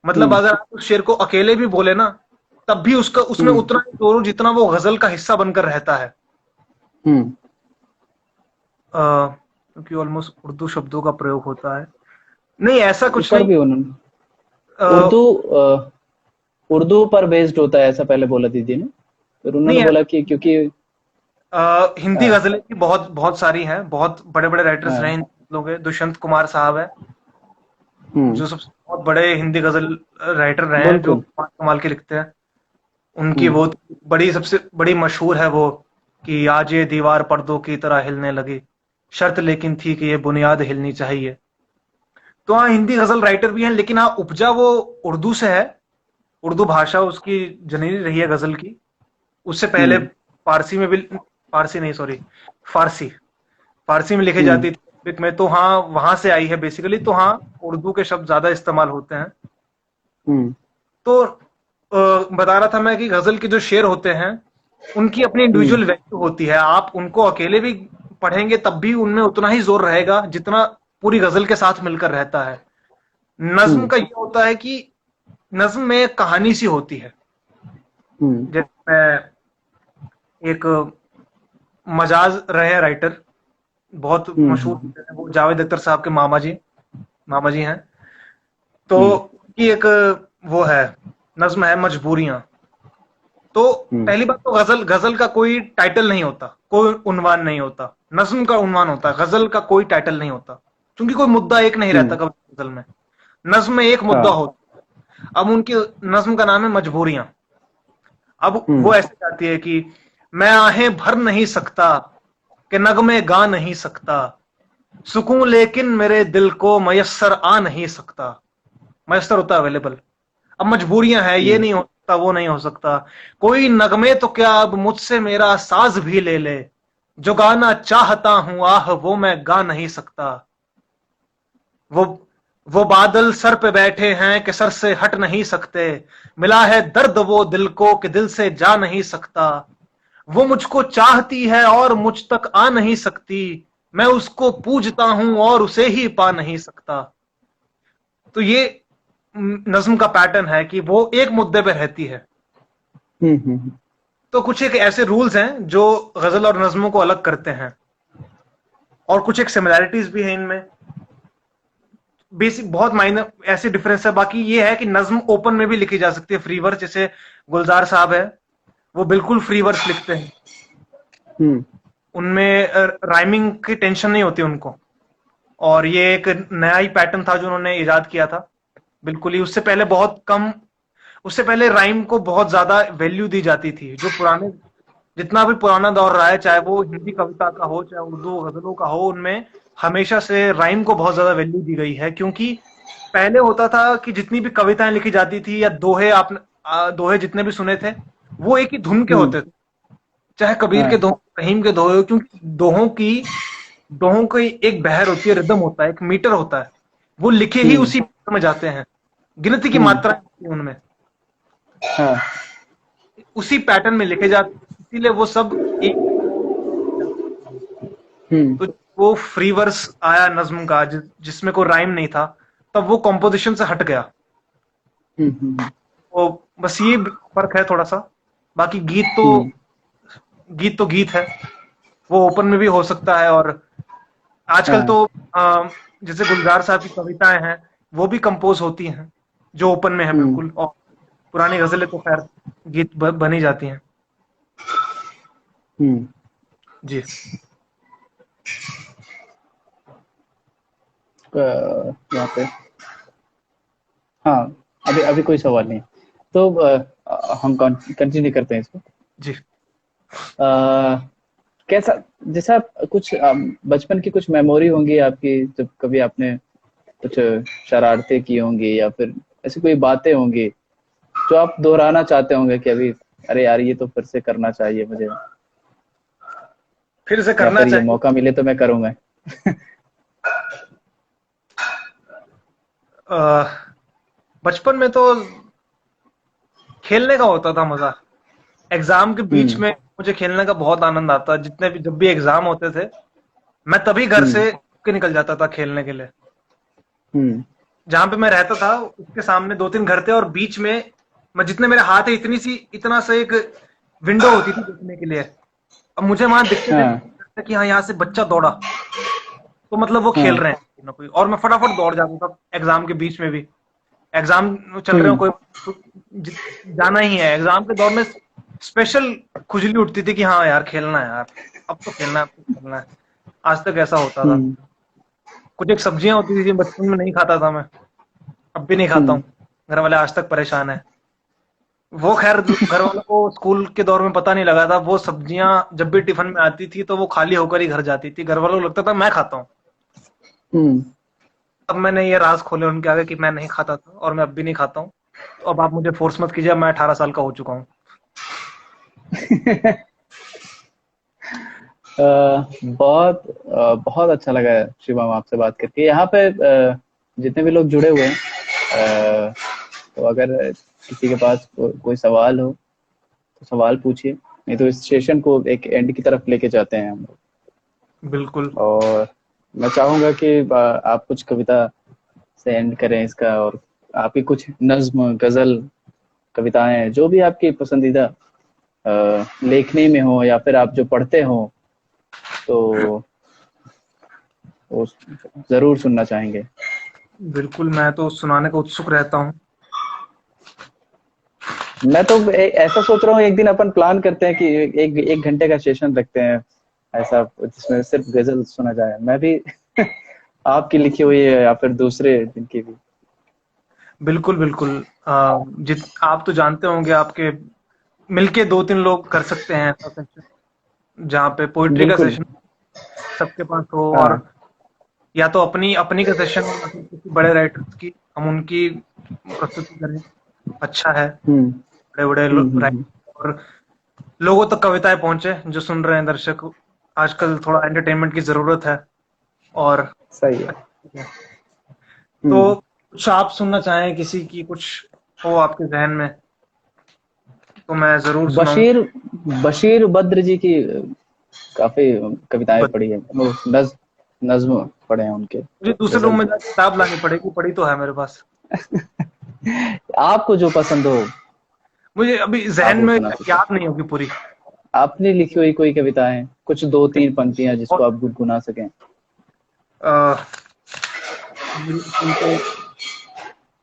मतलब हम्म। अगर आप उस शेर को अकेले भी बोले ना, तब भी उसका उसमें हम्म। उतना ही जोर हो जितना वो गजल का हिस्सा बनकर रहता है। हम्म। क्योंकि ऑलमोस्ट उर्दू शब्दों का प्रयोग होता है। नहीं, ऐसा कुछ ऊपर नहीं। भी उन्होंने अ, उर्दू उर्दू पर बेस्ड होता है ऐसा पहले बोला दीदी ने। फिर उन्होंने नहीं, बोला कि क्योंकि हिंदी हाँ। गजलें की बहुत बहुत सारी हैं, बहुत बड़े बड़े राइटर्स रहे हाँ। हिंदी गजलों के। दुष्यंत कुमार साहब है, हम्म। जो सबसे बहुत बड़े हिंदी गजल राइटर रहे हैं, जो बिल्कुल। कमाल कमाल के लिखते हैं। उनकी हम्म। वो बड़ी सबसे बड़ी मशहूर है वो, कि आज ये दीवार पर्दों की तरह हिलने लगी, शर्त लेकिन थी कि ये बुनियाद हिलनी चाहिए। तो हाँ, हिंदी गजल राइटर भी हैं, लेकिन हाँ, उपजा वो उर्दू से है। उर्दू भाषा उसकी जननी रही है गजल की। उससे पहले हम्म। फारसी में भी, फारसी नहीं सॉरी, फारसी फारसी में लिखी हम्म। जाती थी अरबिक में। तो हाँ, वहां से आई है बेसिकली। तो हाँ, उर्दू के शब्द ज्यादा इस्तेमाल होते हैं। हम्म। तो बता रहा था मैं कि गजल के जो शेर होते हैं उनकी अपनी हम्म। इंडिविजुअल वैल्यू होती है। आप उनको अकेले भी पढ़ेंगे तब भी उनमें उतना ही जोर रहेगा जितना पूरी गजल के साथ मिलकर रहता है। नज्म हम्म। का ये होता है कि नज्म में एक कहानी सी होती है। जैसे एक मजाज रहे राइटर, बहुत मशहूर हैं, वो जावेद अख्तर साहब के मामा जी हैं। तो उनकी एक वो है नज्म है मजबूरियां। तो पहली बात तो गजल का कोई टाइटल नहीं होता, कोई उन्वान नहीं होता। नज्म का उन्वान होता है, गजल का कोई टाइटल नहीं होता, क्योंकि कोई मुद्दा एक नहीं रहता कभी गजल में। नज्म में एक मुद्दा होता है। अब उनकी नज्म का नाम है मजबूरियां। अब वो ऐसे जाती है कि मैं आहें भर नहीं सकता कि नगमे गा नहीं सकता, सुकून लेकिन मेरे दिल को मयस्सर आ नहीं सकता। मयस्सर होता अवेलेबल। अब मजबूरियां हैं, ये नहीं हो सकता, वो नहीं हो सकता। कोई नगमे तो क्या अब मुझसे मेरा साज भी ले ले, जो गाना चाहता हूं आह वो मैं गा नहीं सकता। वो बादल सर पे बैठे हैं कि सर से हट नहीं सकते, मिला है दर्द वो दिल को कि दिल से जा नहीं सकता। वो मुझको चाहती है और मुझ तक आ नहीं सकती, मैं उसको पूजता हूं और उसे ही पा नहीं सकता। तो ये नज्म का पैटर्न है कि वो एक मुद्दे पे रहती है। तो कुछ एक ऐसे रूल्स हैं जो गजल और नज्मों को अलग करते हैं, और कुछ एक सिमिलैरिटीज भी हैं इनमें। बेसिक बहुत माइनर ऐसे डिफरेंस है। बाकी ये है कि नज्म ओपन में भी लिखी जा सकती है, फ्री वर्स। जैसे गुलजार साहब है, वो बिल्कुल फ्री वर्स लिखते हैं। उनमें राइमिंग की टेंशन नहीं होती उनको, और ये एक नया ही पैटर्न था जो उन्होंने इजाद किया था। बिल्कुल ही उससे पहले बहुत कम, उससे पहले राइम को बहुत ज्यादा वैल्यू दी जाती थी। जो पुराने, जितना भी पुराना दौर रहा है, चाहे वो हिंदी कविता का हो चाहे उर्दू गजलों का हो, उनमें हमेशा से राइम को बहुत ज्यादा वैल्यू दी गई है। क्योंकि पहले होता था कि जितनी भी कविताएं लिखी जाती थी या दोहे, आपने दोहे जितने भी सुने थे, वो एक ही धुन के होते थे। चाहे कबीर के दोहे, रहीम के दोहे, क्योंकि दोहों की एक बहर होती है, रिदम होता है, एक मीटर होता है। वो लिखे ही उसी मीटर में जाते हैं, गिनती की मात्रा होती है उनमें, उसी पैटर्न में लिखे जाते हैं, इसीलिए वो सब एक। तो वो फ्री वर्स आया नज्म का, जिसमें कोई राइम नहीं था, तब वो कॉम्पोजिशन से हट गया। तो बस ये फर्क है थोड़ा सा। बाकी गीत तो गीत है, वो ओपन में भी हो सकता है। और आजकल तो जैसे गुलजार साहब की कविताएं हैं, वो भी कंपोज होती हैं, जो ओपन में है बिल्कुल। और पुरानी गजलें तो खैर गीत बनी जाती हैं। जी। यहाँ पे हाँ, अभी कोई सवाल नहीं, तो हम कंटिन्यू करते हैं इसको। जी। कैसा, जैसा कुछ बचपन की कुछ मेमोरी होंगी आपकी, जब कभी आपने कुछ शरारतें की होंगी, या फिर ऐसी कोई बातें होंगी जो आप दोहराना चाहते होंगे कि अभी अरे यार ये तो फिर से करना चाहिए मुझे, फिर से करना चाहिए, मौका मिले तो मैं करूंगा। बचपन में तो खेलने का होता था मजा। एग्जाम के बीच में मुझे खेलने का बहुत आनंद आता। जब भी एग्जाम होते थे, मैं तभी घर से निकल जाता था खेलने के लिए। जहां पे मैं रहता था उसके सामने 2-3 घर थे, और बीच में मैं, जितने मेरे हाथ है इतना सा एक विंडो होती थी देखने के लिए। अब मुझे वहां दिखते थे कि हाँ यहाँ से बच्चा दौड़ा, तो मतलब वो खेल रहे हैं ना कोई, और मैं फटाफट दौड़ जाता था। एग्जाम के बीच में भी, एग्जाम चल रहे हो, कोई जाना ही है, एग्जाम के दौर में स्पेशल खुजली उठती थी कि हाँ यार खेलना है यार, अब तो खेलना है, अब तो खेलना है। आज तक ऐसा होता था। कुछ एक सब्जियां होती थी बचपन में नहीं खाता था मैं, अब भी नहीं खाता हूँ। घर वाले आज तक परेशान है। वो खैर घर वालों को स्कूल के दौर में पता नहीं लगा था। वो सब्जियां जब भी टिफिन में आती थी तो वो खाली होकर ही घर जाती थी। घर वालों को लगता था मैं खाता हूँ। अब मैंने ये राज खोले उनके आगे कि मैं नहीं खाता था, और मैं अब भी नहीं खाता हूँ। तो अब आप मुझे फोर्स मत कीजिए, मैं 18 साल का हो चुका हूँ। बहुत अच्छा लगा शिवम आपसे बात करके। यहाँ पे जितने भी लोग जुड़े हुए हैं, तो अगर किसी के पास कोई सवाल हो तो सवाल पूछिए, नहीं तो इस सेशन को एक एंड की तरफ लेके जाते हैं हम लोग। बिल्कुल। और मैं चाहूंगा कि आप कुछ कविता से एंड करें इसका, और आपकी कुछ नज्म, गजल, कविताएं, जो भी आपकी पसंदीदा लेखनी में हो या फिर आप जो पढ़ते हो, तो वो जरूर सुनना चाहेंगे। बिल्कुल, मैं तो सुनाने को उत्सुक रहता हूँ। मैं तो ऐसा सोच रहा हूँ, एक दिन अपन प्लान करते हैं कि एक एक घंटे का सेशन रखते हैं ऐसा, जिसमें सिर्फ गजल सुना जाए। मैं भी आपकी लिखी हुई है या फिर दूसरे जिनकी भी। बिल्कुल बिल्कुल। जित आप तो जानते होंगे, आपके मिलके 2-3 लोग कर सकते हैं ऐसा सेशन, जहाँ पे पोइट्री का बिल्कुल। सेशन सबके पास हो, और हाँ। या तो अपनी अपनी का सेशन हो या फिर किसी बड़े राइटर्स की, हम उनकी प्रस्तुति करें। अच्छा है, हम्म बड़े बड़े हम्म। राइटर और लोगों तक कविताएं पहुंचे, जो सुन रहे हैं दर्शक। आजकल थोड़ा एंटरटेनमेंट की जरूरत है, और सही है। हम्म। तो कुछ आप सुनना चाहें, किसी की कुछ हो आपके जहन में, तो मैं जरूर सुनाऊंगा। बशीर बशीर बद्र जी की काफी कविताएं पढ़ी है, वो नज्म पढ़े हैं उनके, मुझे दूसरे रूम गजल। में जाकर किताब लानी पड़ेगी, पढ़ी तो है मेरे पास। आपको जो पसंद हो मुझे अभी आप जहन वो में सुना सकते याद नहीं होगी पूरी। हैं। आपने लिखी हुई कोई कविताएं, कुछ दो तीन पंक्तियां जिसको और आप गुनगुना सकें। अ, तो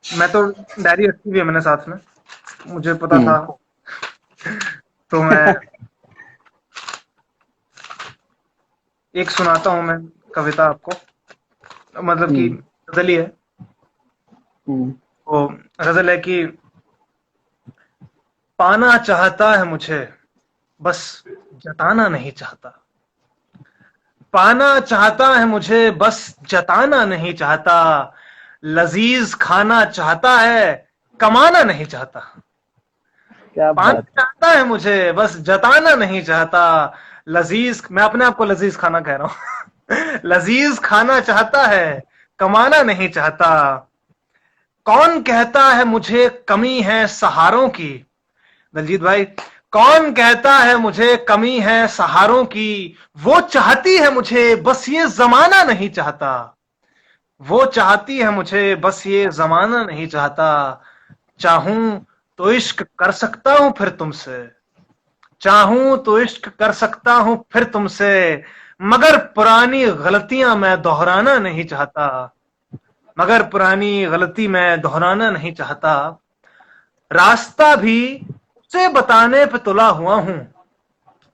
मैं तो डायरी रखी हुई है मैंने साथ में, मुझे पता था, हम्म तो मैं एक सुनाता हूँ मैं कविता आपको, मतलब कि हम्म गजल ही है। हम्म। वो गजल है कि पाना चाहता है मुझे, बस जताना नहीं चाहता। पाना चाहता है मुझे, बस जताना नहीं चाहता। लजीज खाना चाहता है, कमाना नहीं चाहता। क्या पाना बात है। चाहता है मुझे, बस जताना नहीं चाहता। लजीज, मैं अपने आप को लजीज खाना कह रहा हूं। लजीज खाना चाहता है, कमाना नहीं चाहता। कौन कहता है मुझे कमी है सहारों की? दलजीत भाई, कौन कहता है मुझे कमी है सहारों की? वो चाहती है मुझे, बस ये जमाना नहीं चाहता। वो चाहती है मुझे, बस ये जमाना नहीं चाहता। चाहूं तो इश्क कर सकता हूं फिर तुमसे। चाहूं तो इश्क कर सकता हूं फिर तुमसे। मगर पुरानी गलतियां मैं दोहराना नहीं चाहता। मगर पुरानी गलती मैं दोहराना नहीं चाहता। रास्ता भी उसे बताने पे तुला हुआ हूं।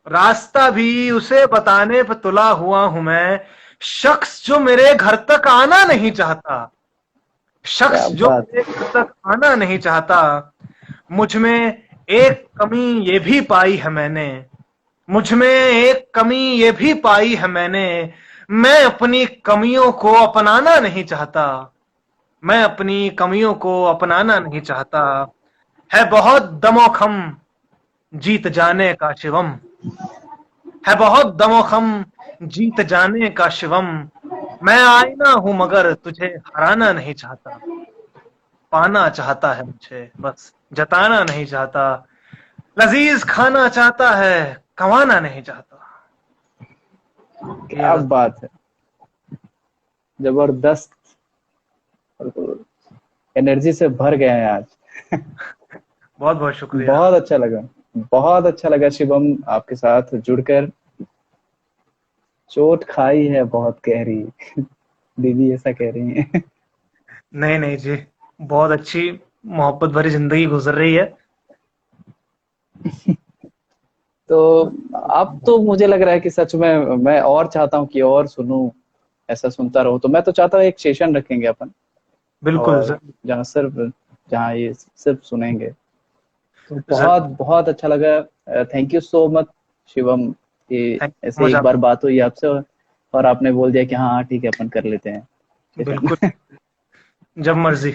रास्ता भी उसे बताने पे तुला हुआ हूं मैं। शख्स जो मेरे घर तक आना नहीं चाहता। क्या शख्स जो बात मेरे घर तक आना नहीं चाहता। मुझ में एक कमी ये भी पाई है मैंने। मुझ में एक कमी ये भी पाई है मैंने। मैं अपनी कमियों को अपनाना नहीं चाहता। मैं अपनी कमियों को अपनाना नहीं चाहता। है बहुत दमोखम जीत जाने का शिवम। है बहुत दमोखम जीत जाने का शिवम। मैं आईना हूं मगर तुझे हराना नहीं चाहता। पाना चाहता है मुझे, बस जताना नहीं चाहता। लजीज खाना चाहता है, कमाना नहीं चाहता। ये क्या गजल। बात है। जबरदस्त। एनर्जी से भर गए हैं आज। बहुत बहुत शुक्रिया। बहुत अच्छा लगा। बहुत अच्छा लगा शिवम, आपके साथ जुड़कर। चोट खाई है बहुत गहरी, दीदी ऐसा कह रही हैं। नहीं नहीं जी, बहुत अच्छी मोहब्बत भरी जिंदगी गुजर रही है। तो अब तो मुझे लग रहा है कि सच में मैं और चाहता हूँ कि और सुनूं, ऐसा सुनता रहूं। तो मैं तो चाहता हूँ एक सेशन रखेंगे अपन, बिल्कुल और जरूर। जहाँ ये सिर्फ सुनेंगे। तो बहुत जरूर। बहुत अच्छा लगा। Thank you so much Shivam, कि थैंक यू ऐसे मच एक आप। बार बात हुई आपसे, और आपने बोल दिया कि हाँ हाँ ठीक है अपन कर लेते हैं बिल्कुल, सेशन। जब मर्जी।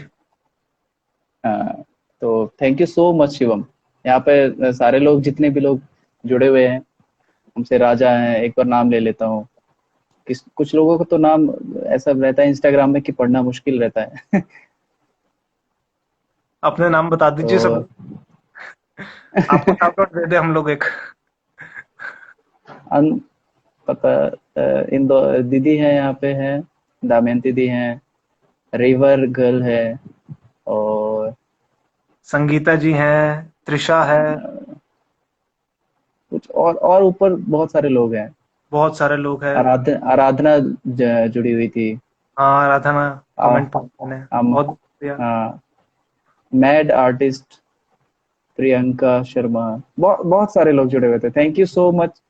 हाँ, तो thank you so much Shivam. यहाँ पे सारे लोग, जितने भी लोग जुड़े हुए हैं हमसे, राजा हैं, एक बार नाम ले लेता हूँ। कुछ लोगों का तो नाम ऐसा रहता है इंस्टाग्राम में कि पढ़ना मुश्किल रहता है। अपने नाम बता दीजिए सब। तो आपको शाउट आउट दे दे हम लोग एक। अन पता इन दो दीदी हैं यहाँ पे, हैं दमयंती दी हैं, रिवर गर्ल है, और संगीता जी हैं, त्रिशा है, कुछ और ऊपर बहुत सारे लोग हैं। बहुत सारे लोग हैं। आराधना जुड़ी हुई थी। हाँ, राधा आ, कमेंट मैंने हम बहुत शुक्रिया। हाँ, मैड आर्टिस्ट प्रियंका शर्मा, बहुत सारे लोग जुड़े हुए थे। थैंक यू सो मच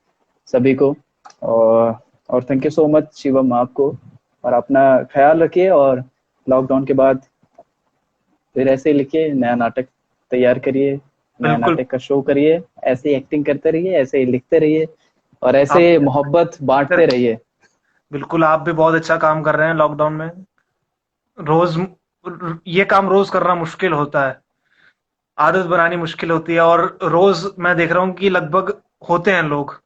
सभी को। और thank you so much Shivam आपको। और अपना ख्याल रखिए, और लॉकडाउन के बाद फिर ऐसे ही लिखिए, नया नाटक तैयार करिए, नया बिल्कुल। नाटक का शो करिए, ऐसे ही एक्टिंग करते रहिए, ऐसे ही लिखते रहिए, और आप ऐसे मोहब्बत बांटते रहिए। बिल्कुल, आप भी बहुत अच्छा काम कर रहे हैं लॉकडाउन में। रोज ये काम रोज करना मुश्किल होता है, आदत बनानी मुश्किल होती है, और रोज मैं देख रहा हूँ कि लगभग होते हैं लोग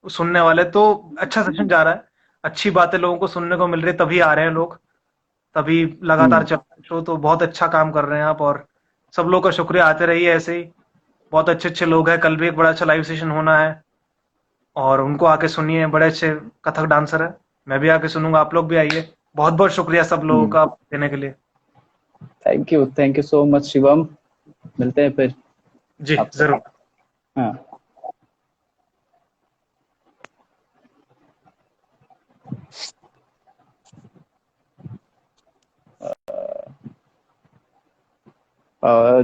सुनने वाले। तो अच्छा सेशन जा रहा है, अच्छी बातें लोगों को सुनने को मिल रही है, तभी आ रहे हैं लोग, तभी लगातार हम्म। चल रहा है शो। तो बहुत अच्छा काम कर रहे हैं आप, और सब लोग का शुक्रिया, आते रहिए ऐसे ही। बहुत अच्छे अच्छे लोग हैं, कल भी एक बड़ा अच्छा लाइव सेशन होना है, और उनको आके सुनिए, बड़े अच्छे कथक डांसर है। मैं भी आके सुनूंगा, आप लोग भी आइए। बहुत बहुत शुक्रिया सब लोगों हम्म। का देने के लिए। Thank you so much Shivam. मिलते हैं फिर जी आपसे। जरूर। हाँ।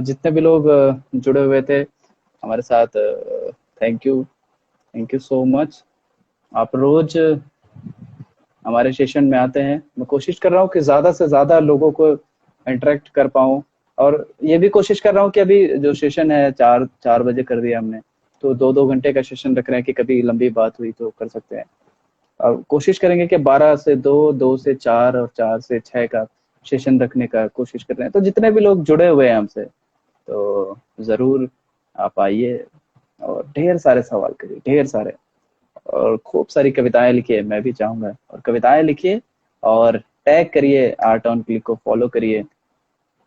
जितने भी लोग जुड़े हुए थे हमारे साथ, थैंक यू सो मच। आप रोज हमारे सेशन में आते हैं। मैं कोशिश कर रहा हूँ कि ज़्यादा से ज़्यादा लोगों को इंटरेक्ट कर पाऊँ, और ये भी कोशिश कर रहा हूँ कि अभी जो सेशन है 4 बजे कर दिया हमने, तो 2-2 घंटे का सेशन रख रहे हैं कि कभी लंबी बात हुई तो कर सकते हैं। और कोशिश करेंगे कि 12 से 2, 2 से 4 और 4 से 6 का सेशन रखने का कोशिश कर रहे हैं। तो जितने भी लोग जुड़े हुए हैं हमसे, तो ज़रूर आप आइए और ढेर सारे सवाल करिए, ढेर सारे, और खूब सारी कविताएं लिखिए। मैं भी चाहूंगा, और कविताएं लिखिए, और टैग करिए, आर्ट ऑन क्लिक को फॉलो करिए,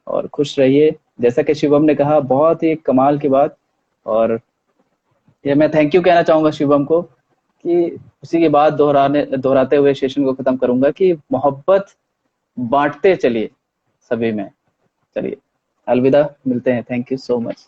और खुश रहिए। जैसा कि शिवम ने कहा, बहुत ही कमाल की बात। और ये मैं थैंक यू कहना चाहूंगा शिवम को, कि उसी की बात दोहराते हुए सेशन को खत्म करूंगा कि मोहब्बत बांटते चलिए सभी में। चलिए, अलविदा, मिलते हैं। Thank you so much.